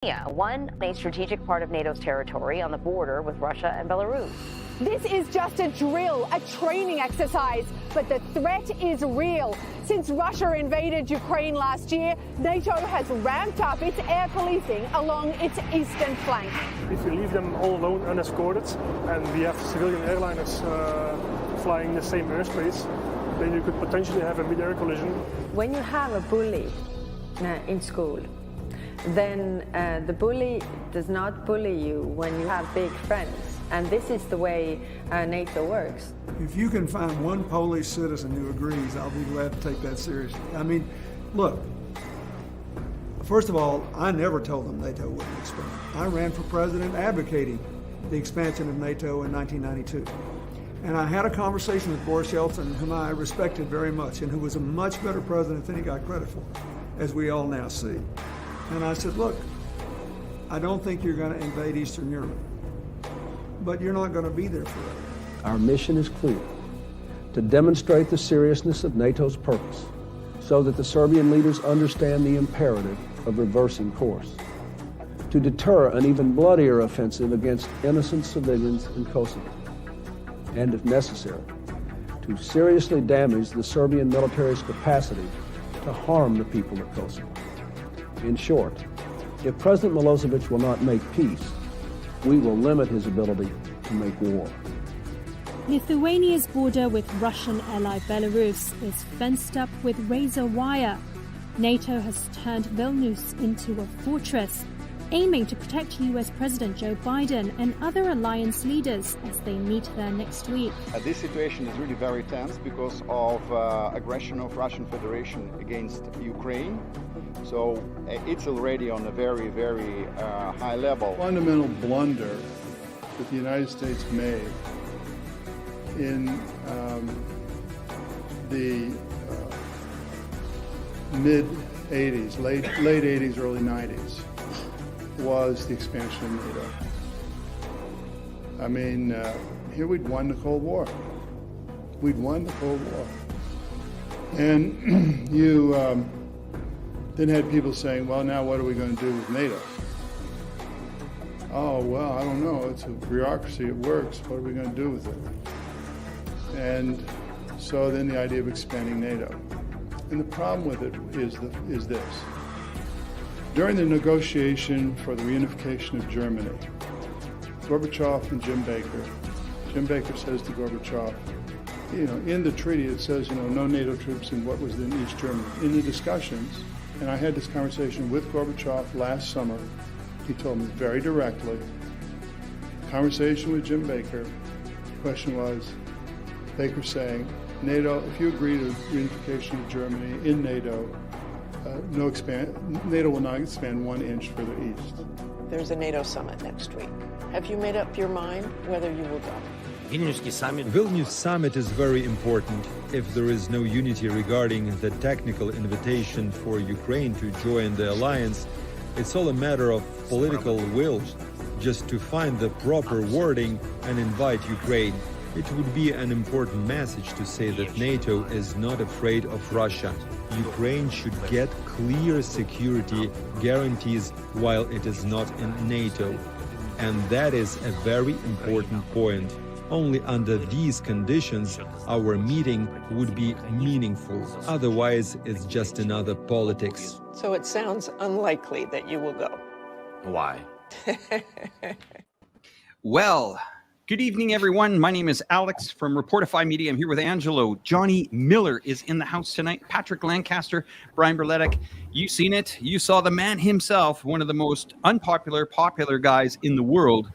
one a strategic part of NATO's territory on the border with Russia and Belarus. This is just a drill, a training exercise, but the threat is real. Since Russia invaded Ukraine last year, NATO has ramped up its air policing along its eastern flank. If you leave them all alone, unescorted, and we have civilian airliners flying the same airspace, then you could potentially have a mid-air collision. When you have a bully in school, then the bully does not bully you when you have big friends. And this is the way NATO works. If you can find one Polish citizen who agrees, I'll be glad to take that seriously. I mean, look, first of all, I never told them NATO wouldn't expand. I ran for president advocating the expansion of NATO in 1992. And I had a conversation with Boris Yeltsin, whom I respected very much, and who was a much better president than he got credit for, as we all now see. And I said, look, I don't think you're going to invade Eastern Europe, but you're not going to be there forever. Our mission is clear: to demonstrate the seriousness of NATO's purpose so that the Serbian leaders understand the imperative of reversing course, to deter an even bloodier offensive against innocent civilians in Kosovo, and if necessary, to seriously damage the Serbian military's capacity to harm the people of Kosovo. In short, if President Milosevic will not make peace, we will limit his ability to make war. Lithuania's border with Russian ally Belarus is fenced up with razor wire. NATO has turned Vilnius into a fortress, aiming to protect US President Joe Biden and other alliance leaders as they meet there next week. This situation is really very tense because of aggression of Russian Federation against Ukraine. So it's already on a very, very high level. Fundamental blunder that the United States made in the mid-'80s, late '80s, early '90s, was the expansion of NATO. I mean, here we'd won the Cold War. We'd won the Cold War. And you then had people saying, well, now what are we going to do with NATO? Oh, well, I don't know. It's a bureaucracy. It works. What are we going to do with it? And so then the idea of expanding NATO. And the problem with it is this. During the negotiation for the reunification of Germany, Gorbachev and Jim Baker says to Gorbachev, in the treaty it says, no NATO troops in what was then East Germany. In the discussions, and I had this conversation with Gorbachev last summer, he told me very directly, conversation with Jim Baker, the question was, Baker saying, NATO, if you agree to reunification of Germany in NATO, NATO will not expand 1 inch further east. There's a NATO summit next week. Have you made up your mind whether you will go? Vilnius summit is very important. If there is no unity regarding the technical invitation for Ukraine to join the alliance, it's all a matter of political will, just to find the proper wording and invite Ukraine. It would be an important message to say that NATO is not afraid of Russia. Ukraine should get clear security guarantees while it is not in NATO. And that is a very important point. Only under these conditions our meeting would be meaningful. Otherwise, it's just another politics. So it sounds unlikely that you will go. Why? Well, good evening, everyone. My name is Alex from Reporterfy Media. I'm here with Angelo. Johnny Miller is in the house tonight. Patrick Lancaster, Brian Berletic. You've seen it. You saw the man himself, one of the most unpopular, popular guys in the world.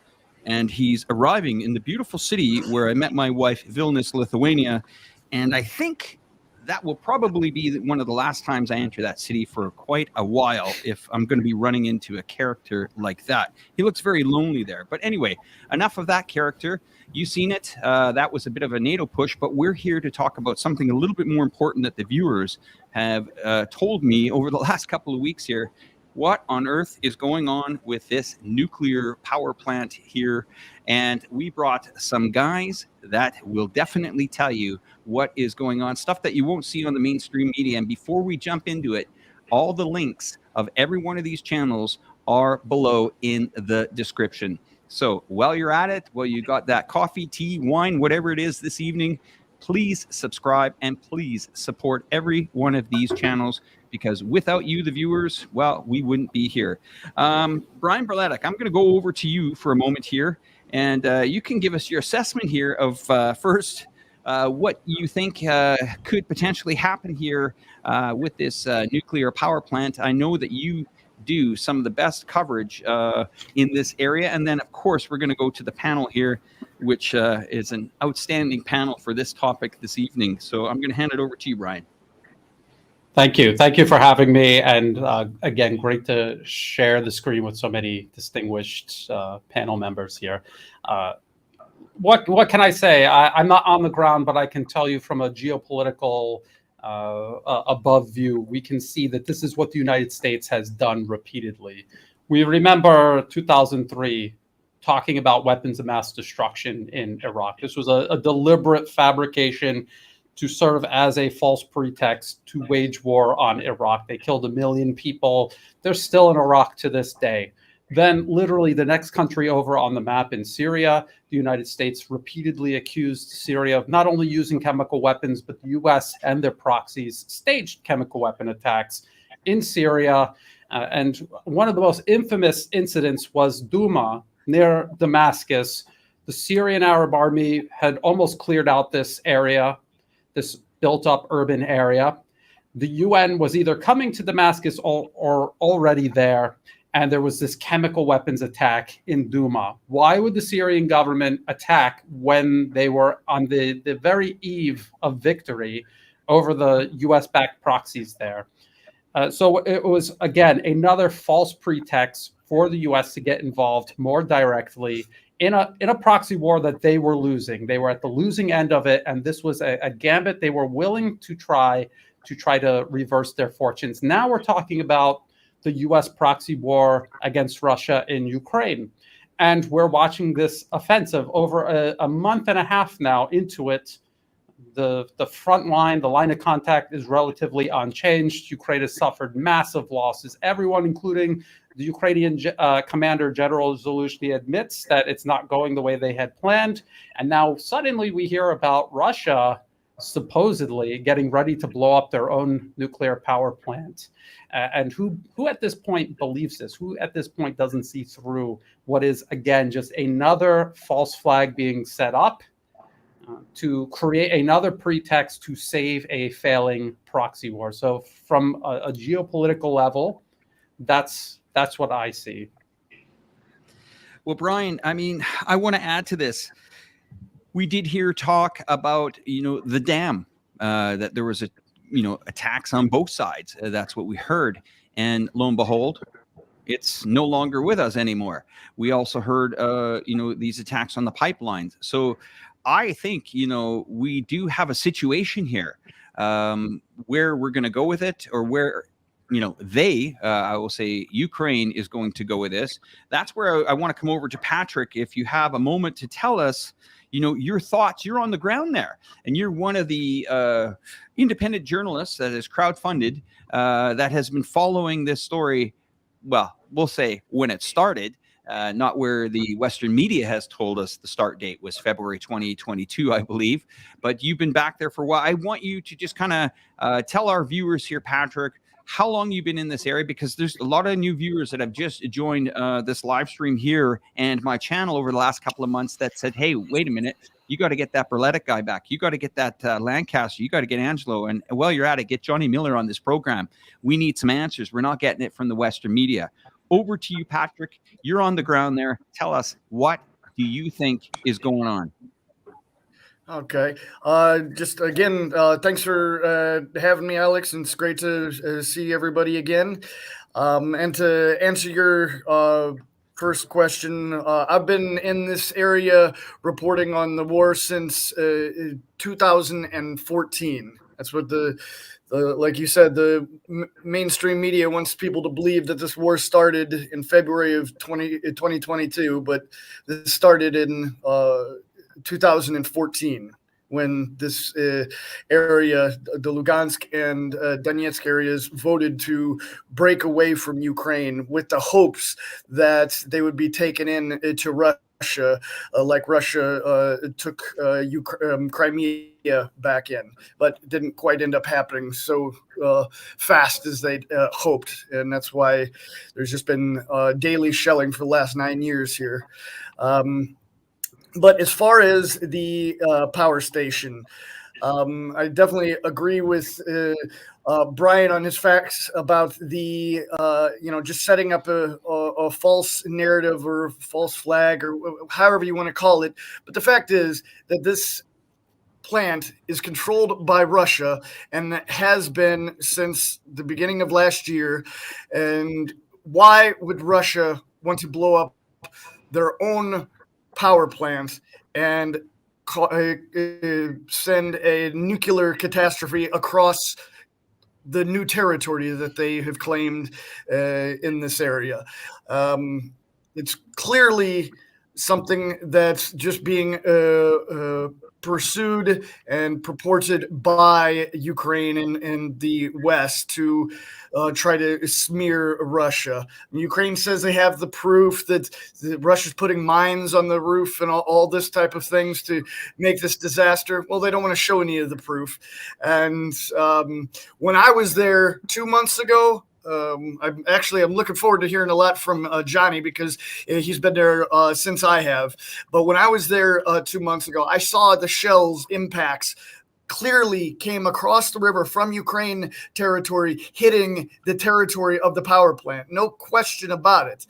And he's arriving in the beautiful city where I met my wife, Vilnius, Lithuania. And I think that will probably be one of the last times I enter that city for quite a while if I'm going to be running into a character like that. He looks very lonely there. But anyway, enough of that character. You've seen it. That was a bit of a NATO push, but we're here to talk about something a little bit more important that the viewers have told me over the last couple of weeks here. What on earth is going on with this nuclear power plant here? And we brought some guys that will definitely tell you what is going on, stuff that you won't see on the mainstream media. And before we jump into it, all the links of every one of these channels are below in the description. So while you're at it, while you got that coffee, tea, wine, whatever it is this evening, please subscribe and please support every one of these channels, because without you, the viewers, well, we wouldn't be here. Brian Berletic, I'm going to go over to you for a moment here, and you can give us your assessment here of first what you think could potentially happen here with this nuclear power plant. I know that you do some of the best coverage in this area. And then, of course, we're going to go to the panel here, which is an outstanding panel for this topic this evening. So I'm going to hand it over to you, Brian. Thank you. Thank you for having me. And again, great to share the screen with so many distinguished panel members here. What can I say? I'm not on the ground, but I can tell you from a geopolitical above view, we can see that this is what the United States has done repeatedly. We remember 2003 talking about weapons of mass destruction in Iraq. This was a deliberate fabrication to serve as a false pretext to wage war on Iraq. They killed 1 million people. They're still in Iraq to this day. Then literally the next country over on the map in Syria, the United States repeatedly accused Syria of not only using chemical weapons, but the US and their proxies staged chemical weapon attacks in Syria. And one of the most infamous incidents was Douma near Damascus. The Syrian Arab army had almost cleared out this area, this built up urban area. The UN was either coming to Damascus or already there. And there was this chemical weapons attack in Douma. Why would the Syrian government attack when they were on the very eve of victory over the US-backed proxies there? So it was, again, another false pretext for the US to get involved more directly in a proxy war that they were losing. They were at the losing end of it, and this was a gambit they were willing to try to reverse their fortunes. Now we're talking about the US proxy war against Russia in Ukraine. And we're watching this offensive over a month and a half now into it. The front line, the line of contact is relatively unchanged. Ukraine has suffered massive losses. Everyone, including the Ukrainian commander, General Zaluzhny, admits that it's not going the way they had planned. And now suddenly we hear about Russia supposedly getting ready to blow up their own nuclear power plant. And who at this point believes this? Who at this point doesn't see through what is, again, just another false flag being set up to create another pretext to save a failing proxy war? So from a geopolitical level, that's what I see. Well, Brian, I mean, I want to add to this. We did hear talk about, the dam, that there was attacks on both sides. That's what we heard. And lo and behold, it's no longer with us anymore. We also heard, these attacks on the pipelines. So I think, we do have a situation here where we're going to go with it, or where, I will say Ukraine is going to go with this. That's where I want to come over to Patrick. If you have a moment to tell us, your thoughts. You're on the ground there, and you're one of the independent journalists that is crowdfunded that has been following this story. Well, we'll say when it started, not where the Western media has told us the start date was February 2022, I believe. But you've been back there for a while. I want you to just kind of tell our viewers here, Patrick, how long you've been in this area, because there's a lot of new viewers that have just joined this live stream here and my channel over the last couple of months that said, hey, wait a minute, you got to get that Berletic guy back. You got to get that Lancaster. You got to get Angelo. And while you're at it, get Johnny Miller on this program. We need some answers. We're not getting it from the Western media. Over to you, Patrick. You're on the ground there. Tell us, what do you think is going on? Okay. Just again, thanks for having me, Alex. And it's great to see everybody again. And to answer your first question, I've been in this area reporting on the war since 2014. That's what like you said, the mainstream media wants people to believe that this war started in February of 2022, but this started in 2014, when this area, the Lugansk and Donetsk areas, voted to break away from Ukraine with the hopes that they would be taken in to Russia, like Russia took Crimea back in, but didn't quite end up happening so fast as they hoped. And that's why there's just been daily shelling for the last 9 years here. But as far as the power station, I definitely agree with Brian on his facts about the, just setting up a false narrative or false flag or however you want to call it. But the fact is that this plant is controlled by Russia and has been since the beginning of last year. And why would Russia want to blow up their own power plant and send a nuclear catastrophe across the new territory that they have claimed in this area? It's clearly something that's just being pursued and purported by Ukraine and the West to try to smear Russia. Ukraine says they have the proof that Russia's putting mines on the roof and all this type of things to make this disaster. Well, they don't want to show any of the proof. And when I was there 2 months ago, I'm looking forward to hearing a lot from Johnny because he's been there since I have. But when I was there 2 months ago, I saw the shells impacts clearly came across the river from Ukraine territory, hitting the territory of the power plant. No question about it.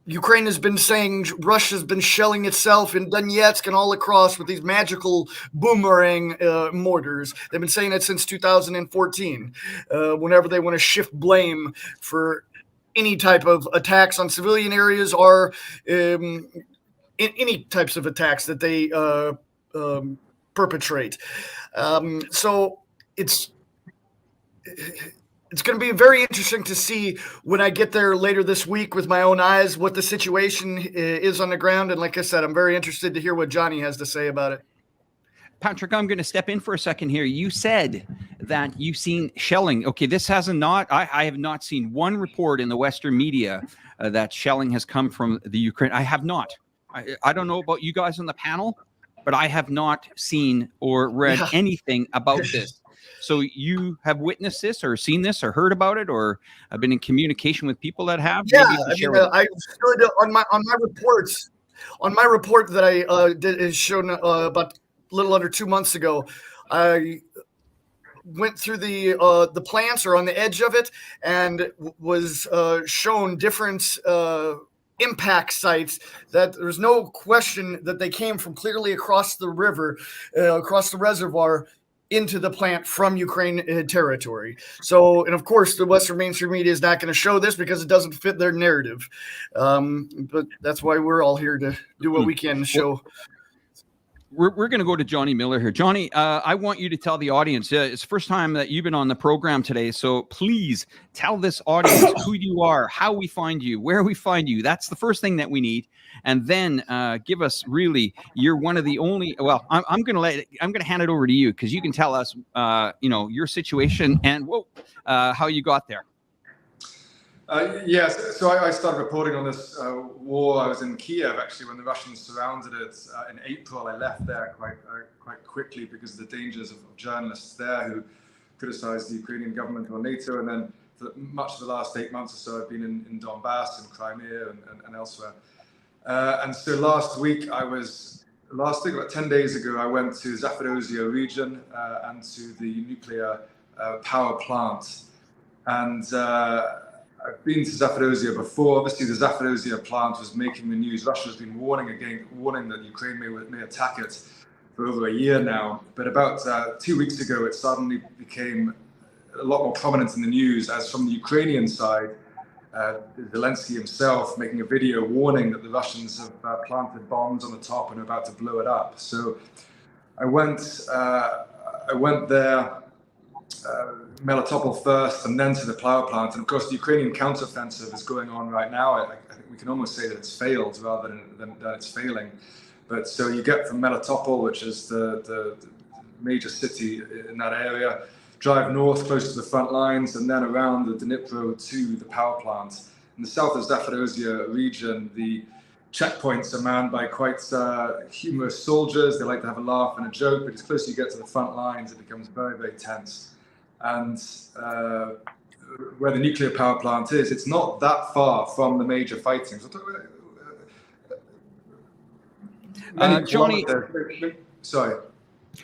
Ukraine has been saying Russia's been shelling itself in Donetsk and all across with these magical boomerang mortars. They've been saying it since 2014. Whenever they want to shift blame for any type of attacks on civilian areas or any types of attacks that they perpetrate. So it's going to be very interesting to see when I get there later this week with my own eyes what the situation is on the ground. And like I said, I'm very interested to hear what Johnny has to say about it. Patrick, I'm going to step in for a second here. You said that you've seen shelling. Okay, this hasn't I have not seen one report in the Western media that shelling has come from the Ukraine. I have not. I don't know about you guys on the panel, but I have not seen or read anything about this. So you have witnessed this or seen this or heard about it or have been in communication with people that have? Yeah, I stood on my reports. On my report that I did is shown about a little under 2 months ago. I went through the plants or on the edge of it and was shown different impact sites that there's no question that they came from clearly across the river, across the reservoir into the plant from Ukraine territory. So, and of course, the Western mainstream media is not going to show this because it doesn't fit their narrative. But that's why we're all here to do what we can to show. We're going to go to Johnny Miller here. Johnny, I want you to tell the audience, it's the first time that you've been on the program today, so please tell this audience who you are, how we find you, where we find you. That's the first thing that we need. And then give us really, you're one of the only, well, I'm going to hand it over to you because you can tell us, your situation and how you got there. Yes, so I started reporting on this war. I was in Kiev actually when the Russians surrounded it in April. I left there quite quickly because of the dangers of journalists there who criticized the Ukrainian government or NATO. And then for much of the last 8 months or so, I've been in Donbass and Crimea and elsewhere. And so last week, about 10 days ago, I went to Zaporozhye region and to the nuclear power plant. And I've been to Zaporozhye before. Obviously, the Zaporozhye plant was making the news. Russia's been warning that Ukraine may attack it for over a year now. But about 2 weeks ago, it suddenly became a lot more prominent in the news as from the Ukrainian side, Zelensky himself making a video warning that the Russians have planted bombs on the top and are about to blow it up. So I went there, Melitopol first, and then to the power plant. And of course, the Ukrainian counteroffensive is going on right now. I think we can almost say that it's failed rather than it's failing. But so you get from Melitopol, which is the major city in that area, drive north close to the front lines, and then around the Dnipro to the power plant. In the south of Zaporozhye region, the checkpoints are manned by quite humorous soldiers. They like to have a laugh and a joke, but as close as you get to the front lines, it becomes very, very tense. And where the nuclear power plant is, it's not that far from the major fighting. So, Johnny, sorry.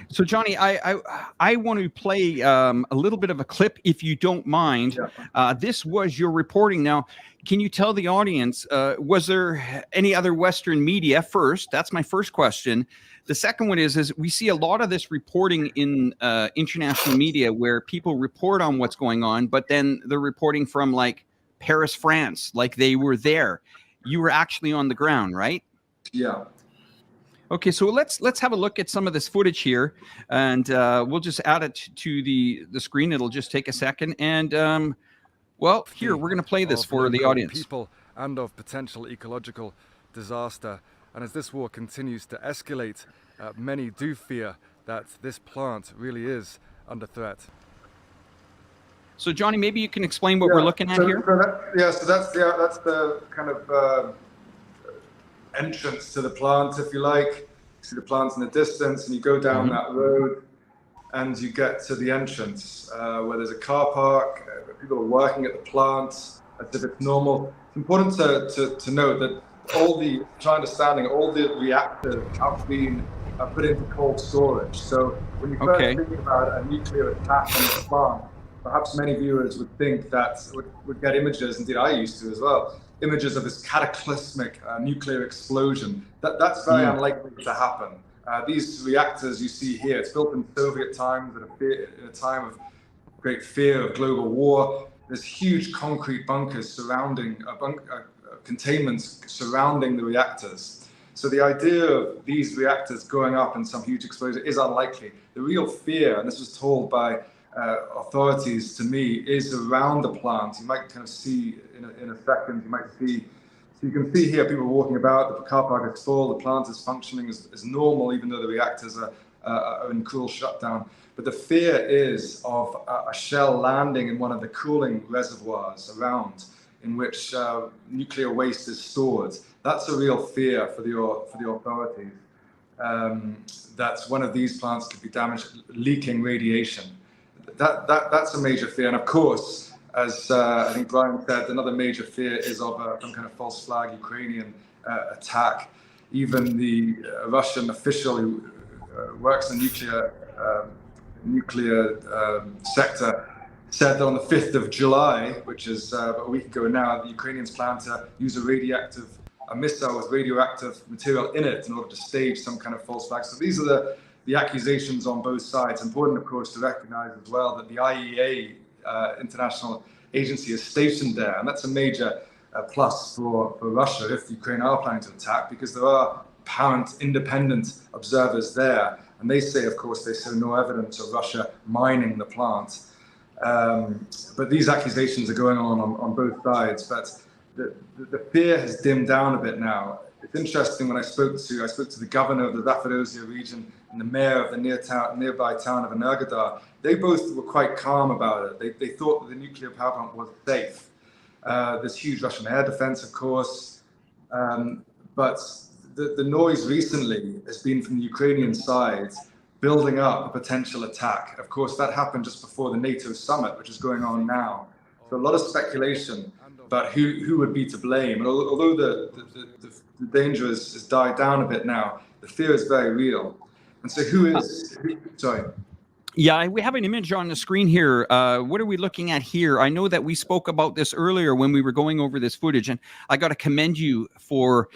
So, Johnny, I want to play a little bit of a clip, if you don't mind. Yeah. This was your reporting. Now, can you tell the audience, was there any other Western media first? That's my first question. The second one is we see a lot of this reporting in international media where people report on what's going on, but then they're reporting from like Paris, France, like they were there. You were actually on the ground, right? Yeah. Okay, so let's have a look at some of this footage here, and we'll just add it to the screen. It'll just take a second, and well, here we're going to play this for the audience. People and of potential ecological disaster, and as this war continues to escalate, many do fear that this plant really is under threat. So, Johnny, maybe you can explain what we're looking at here. So that's the kind of entrance to the plant, if you like. You see the plant in the distance, and you go down that road, and you get to the entrance where there's a car park. People are working at the plant as if it's normal. It's important to note that try understanding, all the reactors have been put into cold storage. So when you first think about a nuclear attack on the plant, perhaps many viewers would think that would get images, indeed I used to as well, images of this cataclysmic nuclear explosion. That's very unlikely to happen. These reactors you see here, it's built in Soviet times at a time of great fear of global war. There's huge concrete bunkers surrounding, containments surrounding the reactors. So the idea of these reactors going up in some huge explosion is unlikely. The real fear, and this was told by authorities to me, is around the plant. You might kind of see in a second, you can see here people walking about, the car park is full, the plant is functioning as normal, even though the reactors are in cool shutdown. But the fear is of a shell landing in one of the cooling reservoirs around in which nuclear waste is stored. That's a real fear for the authorities. That one of these plants could be damaged, leaking radiation. That's a major fear. And of course, as I think Brian said, another major fear is of some kind of false flag Ukrainian attack. Even the Russian official who works in the nuclear sector said that on the 5th of July, which is a week ago now, the Ukrainians plan to use a missile with radioactive material in it in order to stage some kind of false flag. So these are the accusations on both sides. Important, of course, to recognize as well that the IAEA, international agency, is stationed there, and that's a major plus for Russia if Ukraine are planning to attack, because there are apparent independent observers there, and they say, of course, they show no evidence of Russia mining the plant. But these accusations are going on both sides. But the fear has dimmed down a bit now. It's interesting, when I spoke to the governor of the Zaporozhye region and the mayor of the nearby town of Energodar. They both were quite calm about it. They thought that the nuclear power plant was safe. There's huge Russian air defense, of course, but the noise recently has been from the Ukrainian side building up a potential attack. Of course, that happened just before the NATO summit, which is going on now. So a lot of speculation about who would be to blame. And although the danger has died down a bit now, the fear is very real. And so sorry. Yeah, we have an image on the screen here. What are we looking at here? I know that we spoke about this earlier when we were going over this footage, and I got to commend you for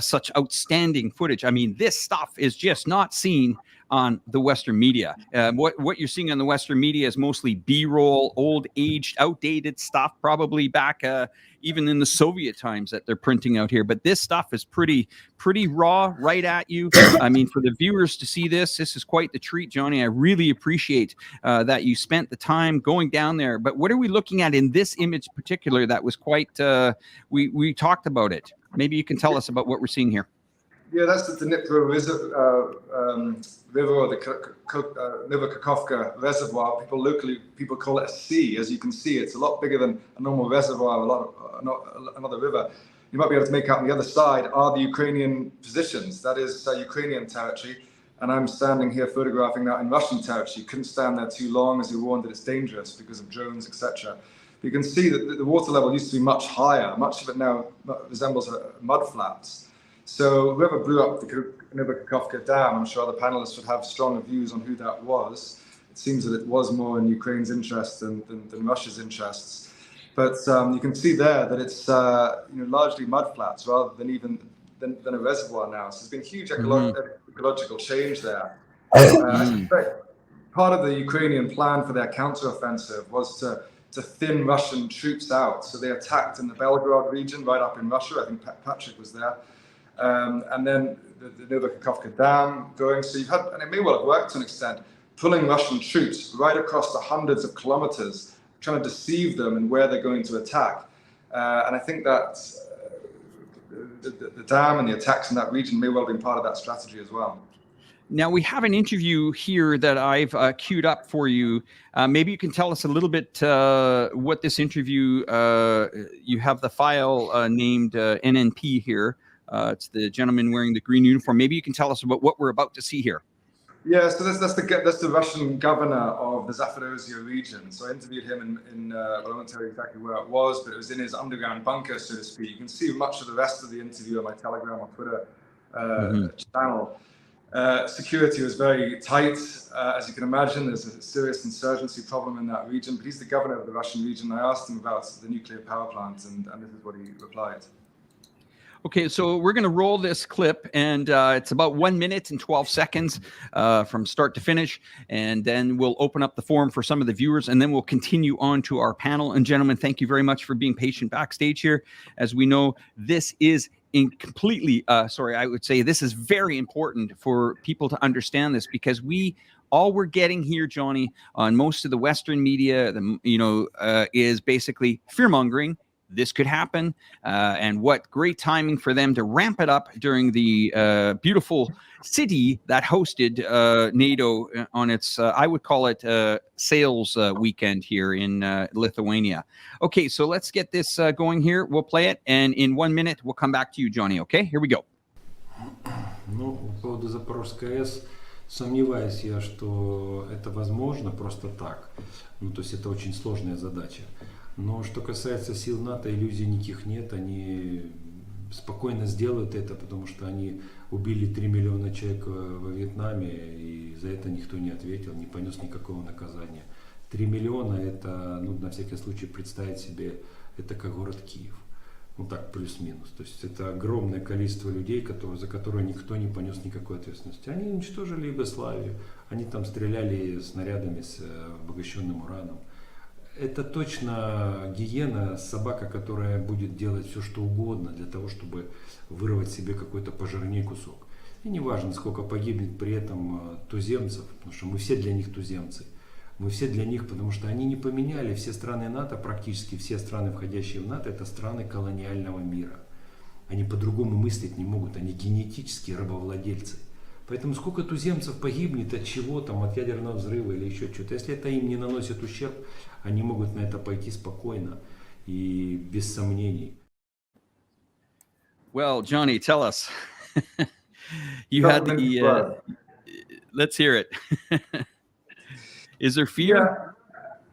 such outstanding footage. I mean, this stuff is just not seen on the Western media. What you're seeing on the Western media is mostly B-roll, old, aged, outdated stuff, probably back even in the Soviet times that they're printing out here. But this stuff is pretty raw, right at you. I mean, for the viewers to see this is quite the treat, Johnny. I really appreciate that you spent the time going down there. But what are we looking at in this image in particular that was quite, we talked about it. Maybe you can tell us about what we're seeing here. Yeah, that's the Dnipro River, or the Novokakhovka Reservoir. People call it a sea. As you can see, it's a lot bigger than a normal reservoir, another river. You might be able to make out on the other side are the Ukrainian positions. That is Ukrainian territory. And I'm standing here photographing that in Russian territory. You couldn't stand there too long, as you're warned that it's dangerous because of drones, etc. You can see that the water level used to be much higher. Much of it now resembles mud flats. So whoever blew up the Novokakhovka Dam, I'm sure the panelists would have stronger views on who that was. It seems that it was more in Ukraine's interest than Russia's interests. But you can see there that it's largely mud flats rather than a reservoir now. So there's been huge ecological change there. I suspect part of the Ukrainian plan for their counteroffensive was to thin Russian troops out. So they attacked in the Belgorod region, right up in Russia. I think Patrick was there. And then the Novokakhovka Dam going. So you've had, and it may well have worked to an extent, pulling Russian troops right across the hundreds of kilometers, trying to deceive them in where they're going to attack. And I think that the dam and the attacks in that region may well have been part of that strategy as well. Now, we have an interview here that I've queued up for you. Maybe you can tell us a little bit what this interview, you have the file named NNP here. It's the gentleman wearing the green uniform. Maybe you can tell us about what we're about to see here. Yeah, so that's the Russian governor of the Zaporozhye region. So I interviewed him well, I won't tell you exactly where it was, but it was in his underground bunker, so to speak. You can see much of the rest of the interview on my Telegram or Twitter channel. Security was very tight. As you can imagine, there's a serious insurgency problem in that region, but he's the governor of the Russian region. I asked him about the nuclear power plant, and this is what he replied. Okay, so we're going to roll this clip, and it's about 1 minute and 12 seconds from start to finish, and then we'll open up the forum for some of the viewers, and then we'll continue on to our panel. And gentlemen, thank you very much for being patient backstage here. As we know, this is I would say this is very important for people to understand this, because all we're getting here, Johnny, on most of the Western media, is basically fear-mongering. This could happen, and what great timing for them to ramp it up during the beautiful city that hosted NATO on its, I would call it, sales weekend here in Lithuania. Okay, so let's get this going here. We'll play it, and in 1 minute, we'll come back to you, Johnny, okay? Here we go. Ну, по поводу Запорожской АЭС, сомневаюсь я, что это возможно просто так. Ну, то есть это очень сложная задача. Но что касается сил НАТО, иллюзий никаких нет. Они спокойно сделают это, потому что они убили 3 миллиона человек во Вьетнаме, и за это никто не ответил, не понес никакого наказания. 3 миллиона это, на всякий случай представить себе, это как город Киев. Ну так, плюс-минус. То есть это огромное количество людей, за которые никто не понес никакой ответственности. Они уничтожили Югославию, они там стреляли снарядами с обогащенным ураном. Это точно гиена, собака, которая будет делать все, что угодно для того, чтобы вырвать себе какой-то пожирней кусок. И не важно, сколько погибнет при этом туземцев, потому что мы все для них туземцы. Мы все для них, потому что они не поменяли. Все страны НАТО, практически все страны, входящие в НАТО, это страны колониального мира. Они по-другому мыслить не могут, они генетические рабовладельцы. Поэтому сколько туземцев погибнет от чего, там, от ядерного взрыва или еще что-то, если это им не наносит ущерб, они могут на это пойти спокойно и без сомнений. Well, Johnny, tell us. You had the. Let's hear it. Is there fear? Yeah.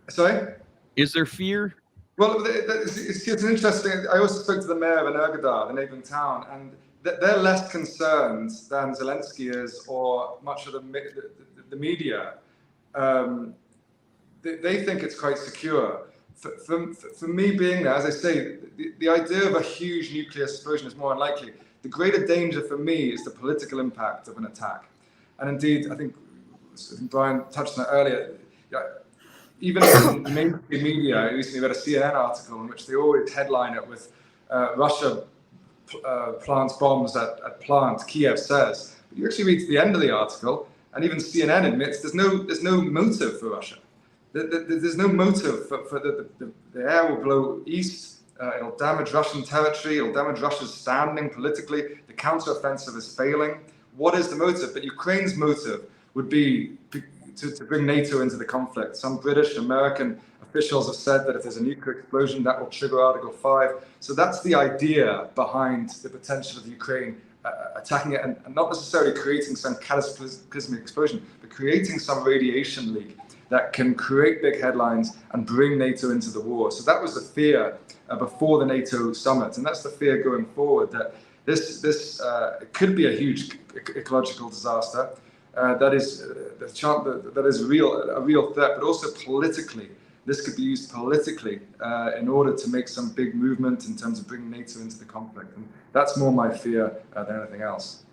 Sorry? Is there fear? Well, it's an interesting. I also spoke to the mayor of Energodar, the neighboring town, and they're less concerned than Zelensky is, or much of the media. They think it's quite secure. For me being there, as I say, the idea of a huge nuclear explosion is more unlikely. The greater danger for me is the political impact of an attack. And indeed, I think Brian touched on that earlier. Even in the mainstream media, I recently read a CNN article in which they always headline it with Russia plants bombs at plant, Kiev says. But you actually read to the end of the article, and even CNN admits there's no motive for Russia. There's no motive for the air will blow east, It'll damage Russian territory. It'll damage Russia's standing politically. The counteroffensive is failing. What is the motive? But Ukraine's motive would be to bring NATO into the conflict. Some British, American officials have said that if there's a nuclear explosion, that will trigger Article 5. So that's the idea behind the potential of Ukraine attacking it, and not necessarily creating some cataclysmic explosion, but creating some radiation leak that can create big headlines and bring NATO into the war. So that was the fear before the NATO summit, and that's the fear going forward, that this could be a huge ecological disaster. That is a real threat, but also politically. This could be used politically in order to make some big movement in terms of bringing NATO into the conflict. And that's more my fear than anything else.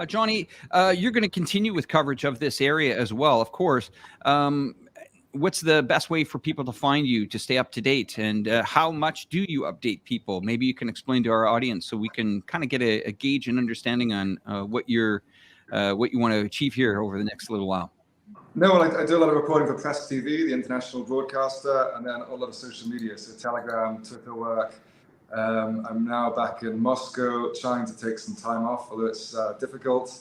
Johnny, you're going to continue with coverage of this area as well, of course. What's the best way for people to find you, to stay up to date? And how much do you update people? Maybe you can explain to our audience so we can kind of get a gauge and understanding on what you want to achieve here over the next little while. No, well, I do a lot of reporting for Press TV, the international broadcaster, and then a lot of social media, so Telegram, Twitter work. I'm now back in Moscow, trying to take some time off, although it's difficult.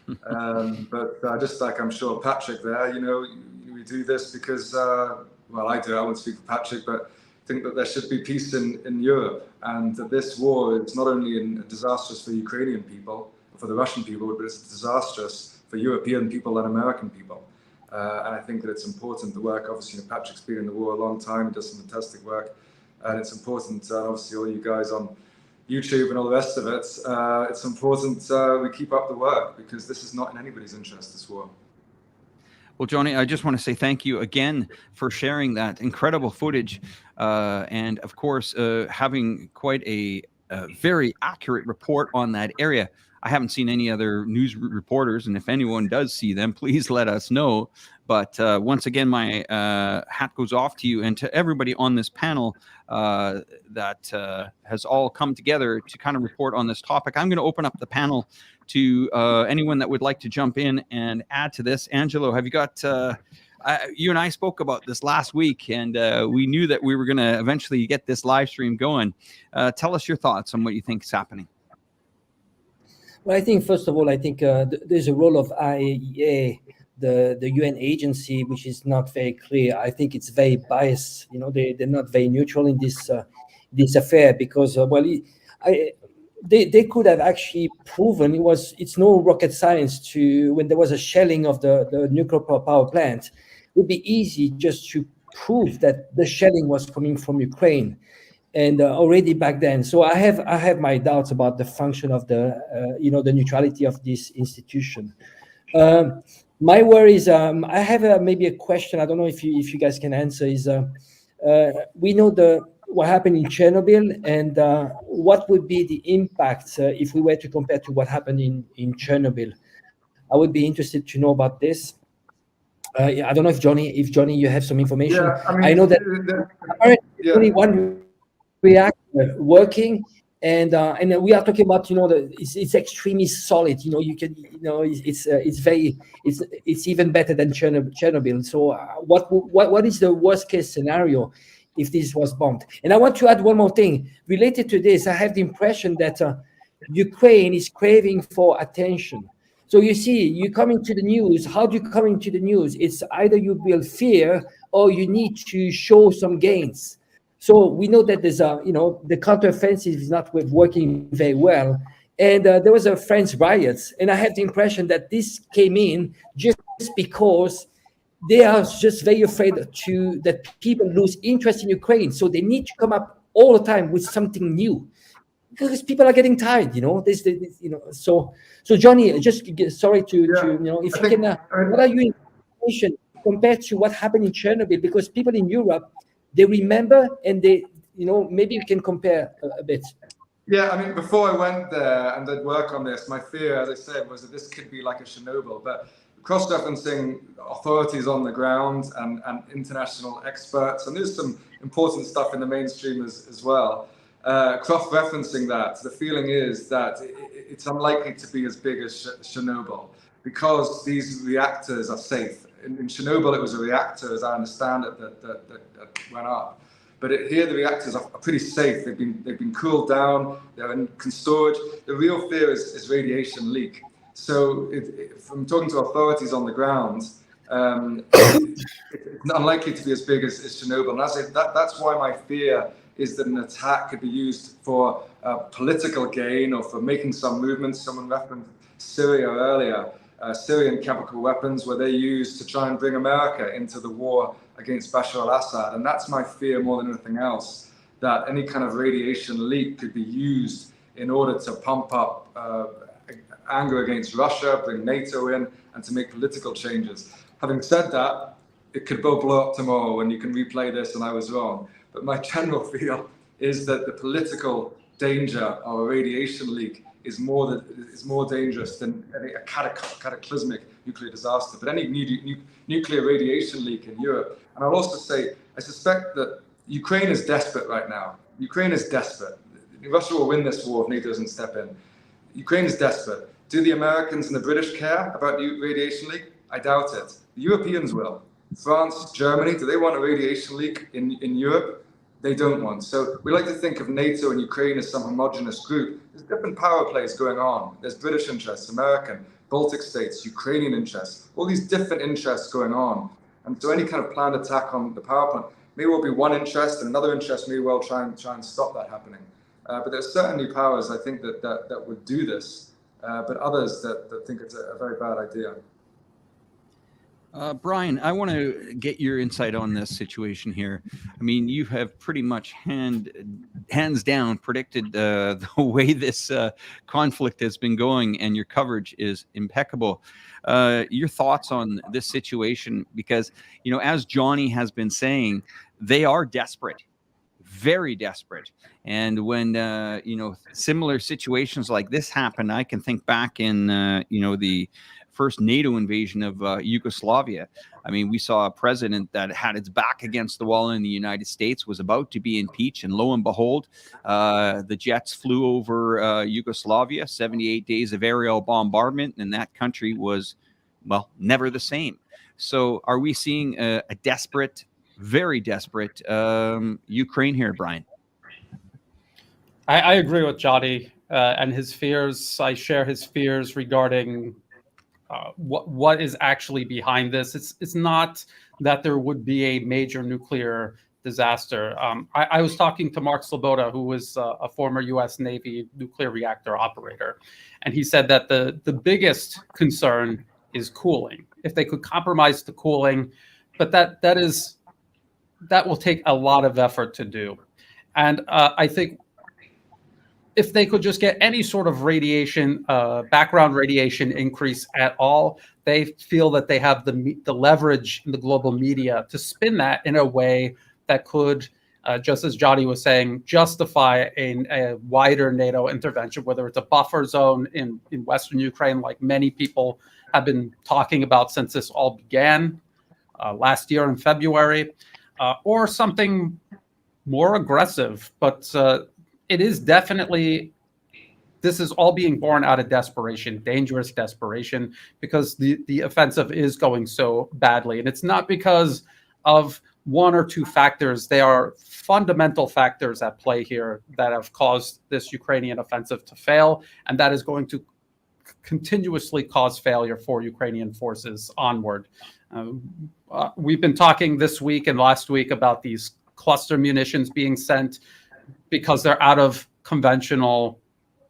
But just like I'm sure Patrick there, we do this because, well, I do, I won't speak for Patrick, but I think that there should be peace in Europe, and that this war is not only disastrous for Ukrainian people, for the Russian people, but it's disastrous for European people and American people. And I think that it's important, the work, obviously, Patrick's been in the war a long time, he does some fantastic work, and it's important, obviously, all you guys on YouTube and all the rest of it, it's important we keep up the work, because this is not in anybody's interest, this war. Well, Johnny, I just want to say thank you again for sharing that incredible footage, and of course, having quite a very accurate report on that area. I haven't seen any other news reporters, and if anyone does see them, please let us know. But once again, my hat goes off to you and to everybody on this panel that has all come together to kind of report on this topic. I'm going to open up the panel to anyone that would like to jump in and add to this. Angelo, have you got... you and I spoke about this last week, and we knew that we were going to eventually get this live stream going. Tell us your thoughts on what you think is happening. Well, I think, first of all, there's a role of IAEA, the UN agency, which is not very clear. I think it's very biased. They're not very neutral in this affair, because, they could have actually proven it's no rocket science when there was a shelling of the nuclear power plant, it would be easy just to prove that the shelling was coming from Ukraine. And already back then, so I have my doubts about the function of the neutrality of this institution. My worry is, I have maybe a question. I don't know if you guys can answer. Is we know what happened in Chernobyl, and what would be the impact if we were to compare to what happened in Chernobyl? I would be interested to know about this. I don't know if Johnny, you have some information. Yeah, I know that only one reactor working, and we are talking about it's extremely solid. It's even better than Chernobyl. So what is the worst case scenario if this was bombed? And I want to add one more thing related to this. I have the impression that Ukraine is craving for attention. So you see, you come into the news. How do you come into the news? It's either you build fear or you need to show some gains. So we know that there's the counteroffensive is not working very well. And there was a French riots. And I have the impression that this came in just because they are just very afraid that people lose interest in Ukraine. So they need to come up all the time with something new, because people are getting tired, So Johnny, just sorry if you can, what are your information compared to what happened in Chernobyl? Because people in Europe, they remember, and they, maybe you can compare a bit. Yeah, before I went there and did work on this, my fear, as I said, was that this could be like a Chernobyl, but cross-referencing authorities on the ground and international experts, and there's some important stuff in the mainstream as well. Cross-referencing that, the feeling is that it's unlikely to be as big as Chernobyl, because these reactors are safe. In Chernobyl, it was a reactor, as I understand it, that went up. But here the reactors are pretty safe. They've been cooled down. They're in storage. The real fear is radiation leak. So from talking to authorities on the ground, it's unlikely to be as big as Chernobyl. And that's why my fear is that an attack could be used for political gain or for making some movements. Someone referenced Syria earlier. Syrian chemical weapons were they used to try and bring America into the war against Bashar al-Assad. And that's my fear more than anything else, that any kind of radiation leak could be used in order to pump up anger against Russia, bring NATO in, and to make political changes. Having said that, it could blow up tomorrow and you can replay this and I was wrong. But my general feel is that the political danger of a radiation leak is more dangerous than a cataclysmic nuclear disaster. But any nuclear radiation leak in Europe, and I'll also say, I suspect that Ukraine is desperate right now. Ukraine is desperate. Russia will win this war if NATO doesn't step in. Ukraine is desperate. Do the Americans and the British care about the radiation leak? I doubt it. The Europeans will. France, Germany, do they want a radiation leak in Europe? They don't want. So we like to think of NATO and Ukraine as some homogenous group. There's different power plays going on. There's British interests, American, Baltic states, Ukrainian interests, all these different interests going on. And so any kind of planned attack on the power plant may well be one interest, and another interest may well try and stop that happening. But there's certainly powers, I think, that would do this, but others that think it's a very bad idea. Brian, I want to get your insight on this situation here. I mean, you have pretty much hands down predicted the way this conflict has been going, and your coverage is impeccable. Your thoughts on this situation, because, you know, as Johnny has been saying, they are desperate, very desperate. And when, you know, similar situations like this happen, I can think back in, you know, the first NATO invasion of Yugoslavia. I mean, we saw a president that had its back against the wall in the United States, was about to be impeached, and lo and behold, the jets flew over Yugoslavia, 78 days of aerial bombardment, and that country was, well, never the same. So are we seeing a desperate, very desperate Ukraine here, Brian? I agree with Johnny and his fears. I share his fears regarding what is actually behind this. It's not that there would be a major nuclear disaster. I was talking to Mark Sloboda, who was a former U.S. Navy nuclear reactor operator, and he said that the biggest concern is cooling. If they could compromise the cooling, but that will take a lot of effort to do. And I think if they could just get any sort of radiation, background radiation increase at all, they feel that they have the leverage in the global media to spin that in a way that could, just as Johnny was saying, justify a wider NATO intervention, whether it's a buffer zone in Western Ukraine, like many people have been talking about since this all began last year in February, or something more aggressive. But it is definitely, this is all being born out of desperation, dangerous desperation, because the offensive is going so badly. And it's not because of one or two factors. They are fundamental factors at play here that have caused this Ukrainian offensive to fail, and that is going to continuously cause failure for Ukrainian forces onward. We've been talking this week and last week about these cluster munitions being sent because they're out of conventional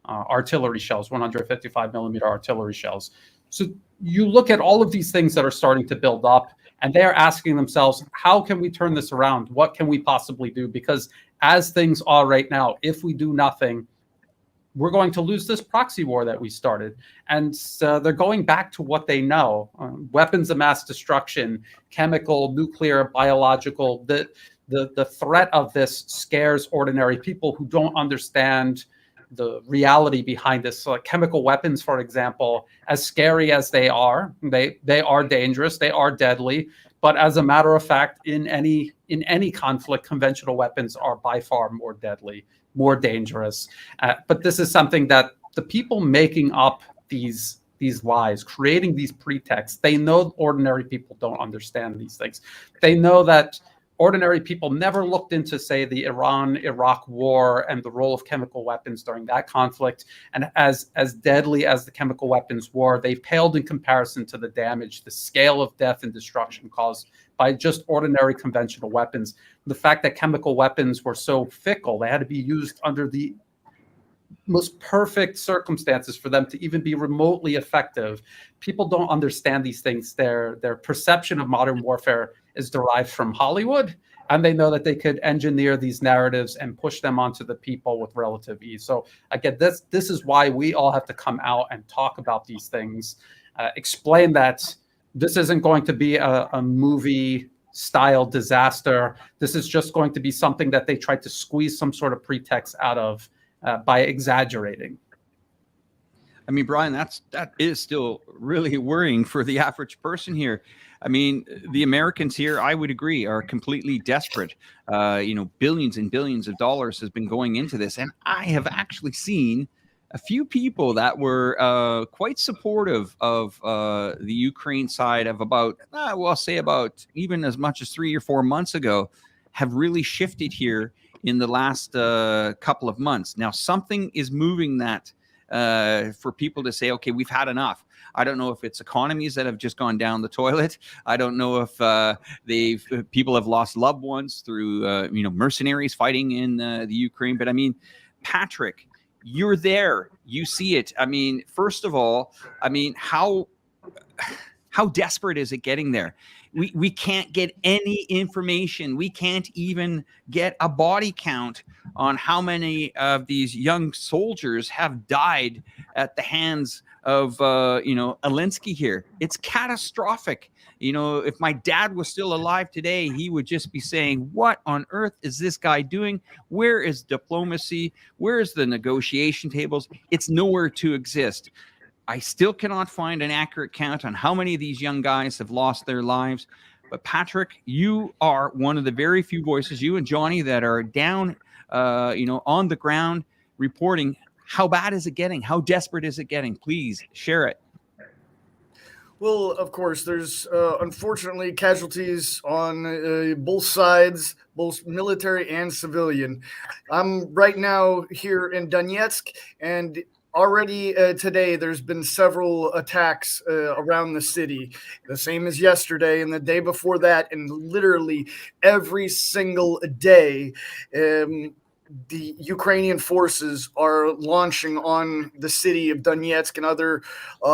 artillery shells, 155 millimeter artillery shells. So you look at all of these things that are starting to build up, and they're asking themselves, how can we turn this around? What can we possibly do? Because as things are right now, if we do nothing, we're going to lose this proxy war that we started. And they're going back to what they know, weapons of mass destruction, chemical, nuclear, biological. The threat of this scares ordinary people who don't understand the reality behind this. So like chemical weapons, for example, as scary as they are dangerous, they are deadly. But as a matter of fact, in any conflict, conventional weapons are by far more deadly, more dangerous. But this is something that the people making up these lies, creating these pretexts, they know ordinary people don't understand these things. They know that ordinary people never looked into, say, the Iran-Iraq war and the role of chemical weapons during that conflict. And as deadly as the chemical weapons were, they paled in comparison to the damage, the scale of death and destruction caused by just ordinary conventional weapons. The fact that chemical weapons were so fickle, they had to be used under the most perfect circumstances for them to even be remotely effective. People don't understand these things. Their perception of modern warfare is derived from Hollywood, and they know that they could engineer these narratives and push them onto the people with relative ease. So again, this is why we all have to come out and talk about these things, explain that this isn't going to be a movie style disaster. This is just going to be something that they tried to squeeze some sort of pretext out of by exaggerating. I mean, Brian, that is still really worrying for the average person here. I mean, the Americans here, I would agree, are completely desperate. Billions and billions of dollars has been going into this. And I have actually seen a few people that were quite supportive of the Ukraine side of about even as much as 3 or 4 months ago, have really shifted here in the last couple of months. Now, something is moving that for people to say, okay, we've had enough. I don't know if it's economies that have just gone down the toilet. I don't know if people have lost loved ones through mercenaries fighting in the Ukraine. But I mean, Patrick, you're there, you see it. I mean, first of all, I mean, how desperate is it getting there? We can't get any information. We can't even get a body count on how many of these young soldiers have died at the hands of Alinsky here. It's catastrophic. If my dad was still alive today, he would just be saying, what on earth is this guy doing? Where is diplomacy? Where is the negotiation tables? It's nowhere to exist. I still cannot find an accurate count on how many of these young guys have lost their lives. But Patrick, you are one of the very few voices, you and Johnny, that are down, on the ground reporting. How bad is it getting? How desperate is it getting? Please share it. Well, of course, there's unfortunately casualties on both sides, both military and civilian. I'm right now here in Donetsk, and already today there's been several attacks around the city, the same as yesterday and the day before that, and literally every single day the Ukrainian forces are launching on the city of Donetsk and other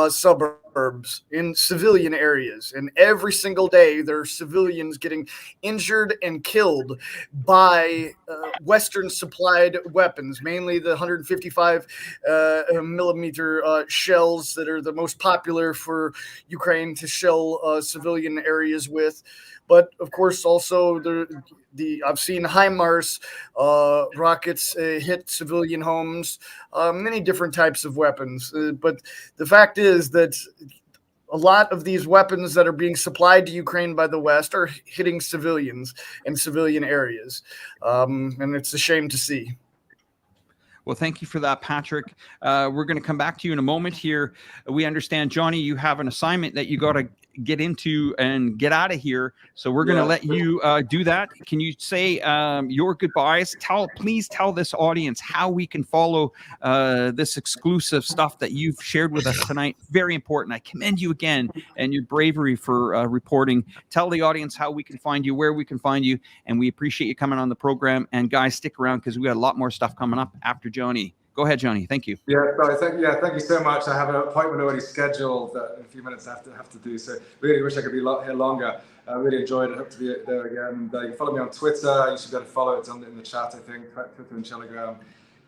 suburbs in civilian areas. And every single day, there are civilians getting injured and killed by Western-supplied weapons, mainly the 155 millimeter shells that are the most popular for Ukraine to shell civilian areas with. But of course, also I've seen HIMARS rockets hit civilian homes, many different types of weapons. But the fact is that a lot of these weapons that are being supplied to Ukraine by the West are hitting civilians in civilian areas, and it's a shame to see. Well, thank you for that, Patrick. We're going to come back to you in a moment here. We understand, Johnny, you have an assignment that you got to get into and get out of here. So we're going to let you do that. Can you say your goodbyes? Please tell this audience how we can follow this exclusive stuff that you've shared with us tonight. Very important. I commend you again and your bravery for reporting. Tell the audience how we can find you, where we can find you, and we appreciate you coming on the program. And guys, stick around because we got a lot more stuff coming up after Johnny. Go ahead, Johnny. Thank you. Yeah, thank you so much. I have an appointment already scheduled that in a few minutes I have to do. So really wish I could be here longer. I really enjoyed it. Hope to be there again. You can follow me on Twitter. You should be able to follow it in the chat, I think, Twitter and Telegram.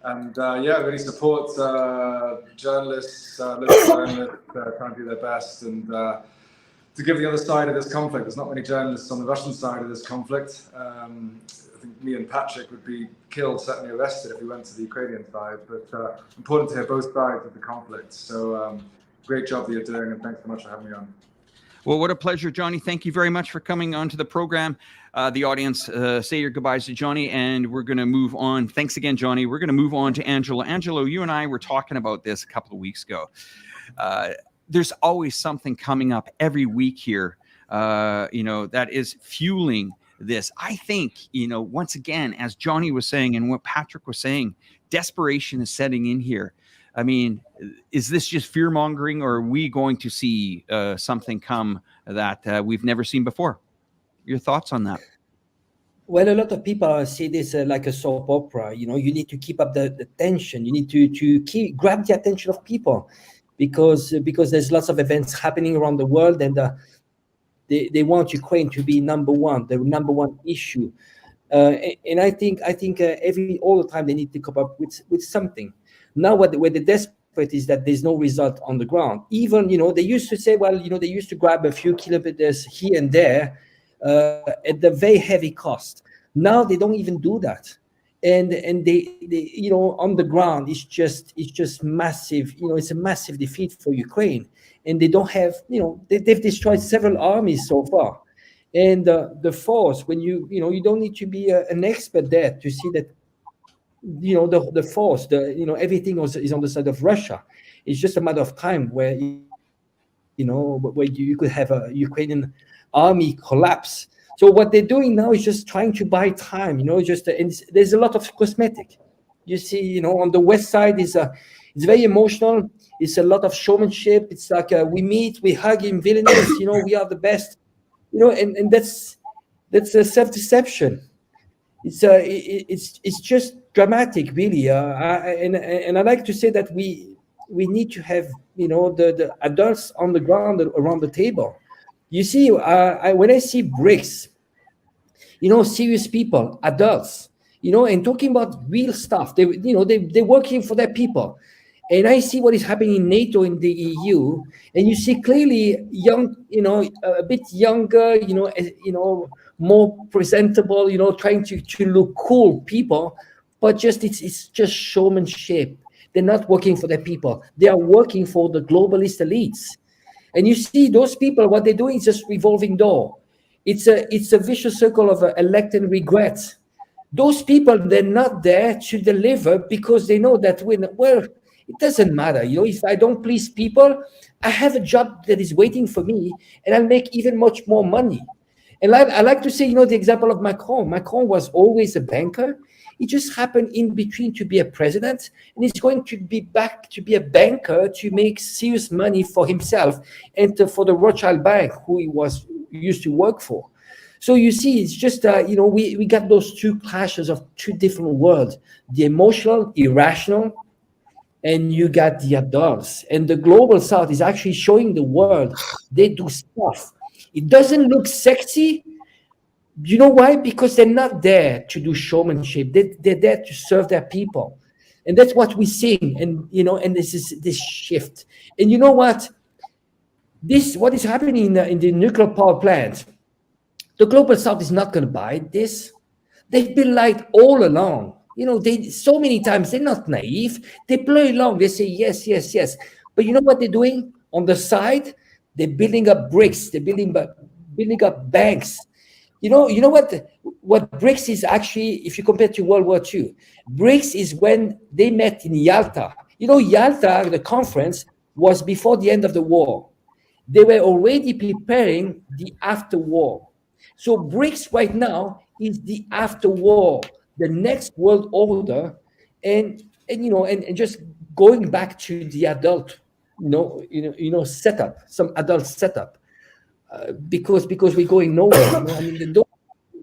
And really support journalists, local journalists, trying to do their best and to give the other side of this conflict. There's not many journalists on the Russian side of this conflict. I think me and Patrick would be killed, certainly arrested if we went to the Ukrainian side, but important to hear both sides of the conflict. So great job that you're doing, and thanks so much for having me on. Well, what a pleasure, Johnny. Thank you very much for coming on to the program. The audience, say your goodbyes to Johnny, and we're going to move on. Thanks again, Johnny. We're going to move on to Angelo. Angelo, you and I were talking about this a couple of weeks ago. There's always something coming up every week here, that is fueling this. I think, once again, as Johnny was saying and what Patrick was saying, desperation is setting in here. I mean, is this just fear mongering, or are we going to see something come that we've never seen before? Your thoughts on that? Well, a lot of people see this like a soap opera. You need to keep up the tension. You need to grab the attention of people because there's lots of events happening around the world, and they want Ukraine to be number one, the number one issue. And I think all the time they need to come up with something. Now where the desperate is that there's no result on the ground. Even they used to say, they used to grab a few kilometers here and there at the very heavy cost. Now they don't even do that, and they on the ground it's just massive. It's a massive defeat for Ukraine, and they don't have they've destroyed several armies so far. And the force, when you don't need to be an expert there to see that the force, everything is on the side of Russia. It's just a matter of time where where you could have a Ukrainian army collapse. So what they're doing now is just trying to buy time. And there's a lot of cosmetic. You see, on the west side it's very emotional. It's a lot of showmanship. It's like we meet, we hug in Vilnius. We are the best. And that's a self-deception. It's just dramatic, really. And I like to say that we need to have the adults on the ground around the table. You see, when I see BRICS, serious people, adults, and talking about real stuff, they're working for their people. And I see what is happening in NATO and the EU, and you see clearly young, a bit younger, more presentable, trying to look cool people, but it's just showmanship. They're not working for their people. They are working for the globalist elites. And you see those people, what they're doing is just revolving door. It's a vicious circle of elect and regret. Those people, they're not there to deliver because they know that it doesn't matter. If I don't please people, I have a job that is waiting for me, and I'll make even much more money. And I like to say, the example of Macron. Macron was always a banker. He just happened in between to be a president, and he's going to be back to be a banker to make serious money for himself and for the Rothschild Bank, who he used to work for. So you see, it's just we got those two clashes of two different worlds: the emotional, irrational, and you got the adults. And the global South is actually showing the world they do stuff. It doesn't look sexy. You know why? Because they're not there to do showmanship. They're there to serve their people. And that's what we're seeing. And, and this is this shift. And you know what? What is happening in the nuclear power plant, the global South is not going to buy this. They've been lied all along. So many times, they're not naive. They play along. They say, yes, yes, yes. But you know what they're doing? On the side, they're building up bricks. They're building up banks. You know what BRICS is actually, if you compare to World War II, BRICS is when they met in Yalta. Yalta, the conference, was before the end of the war. They were already preparing the after war. So BRICS right now is the after war, the next world order, and just going back to the adult, setup, some adult setup. Because we're going nowhere.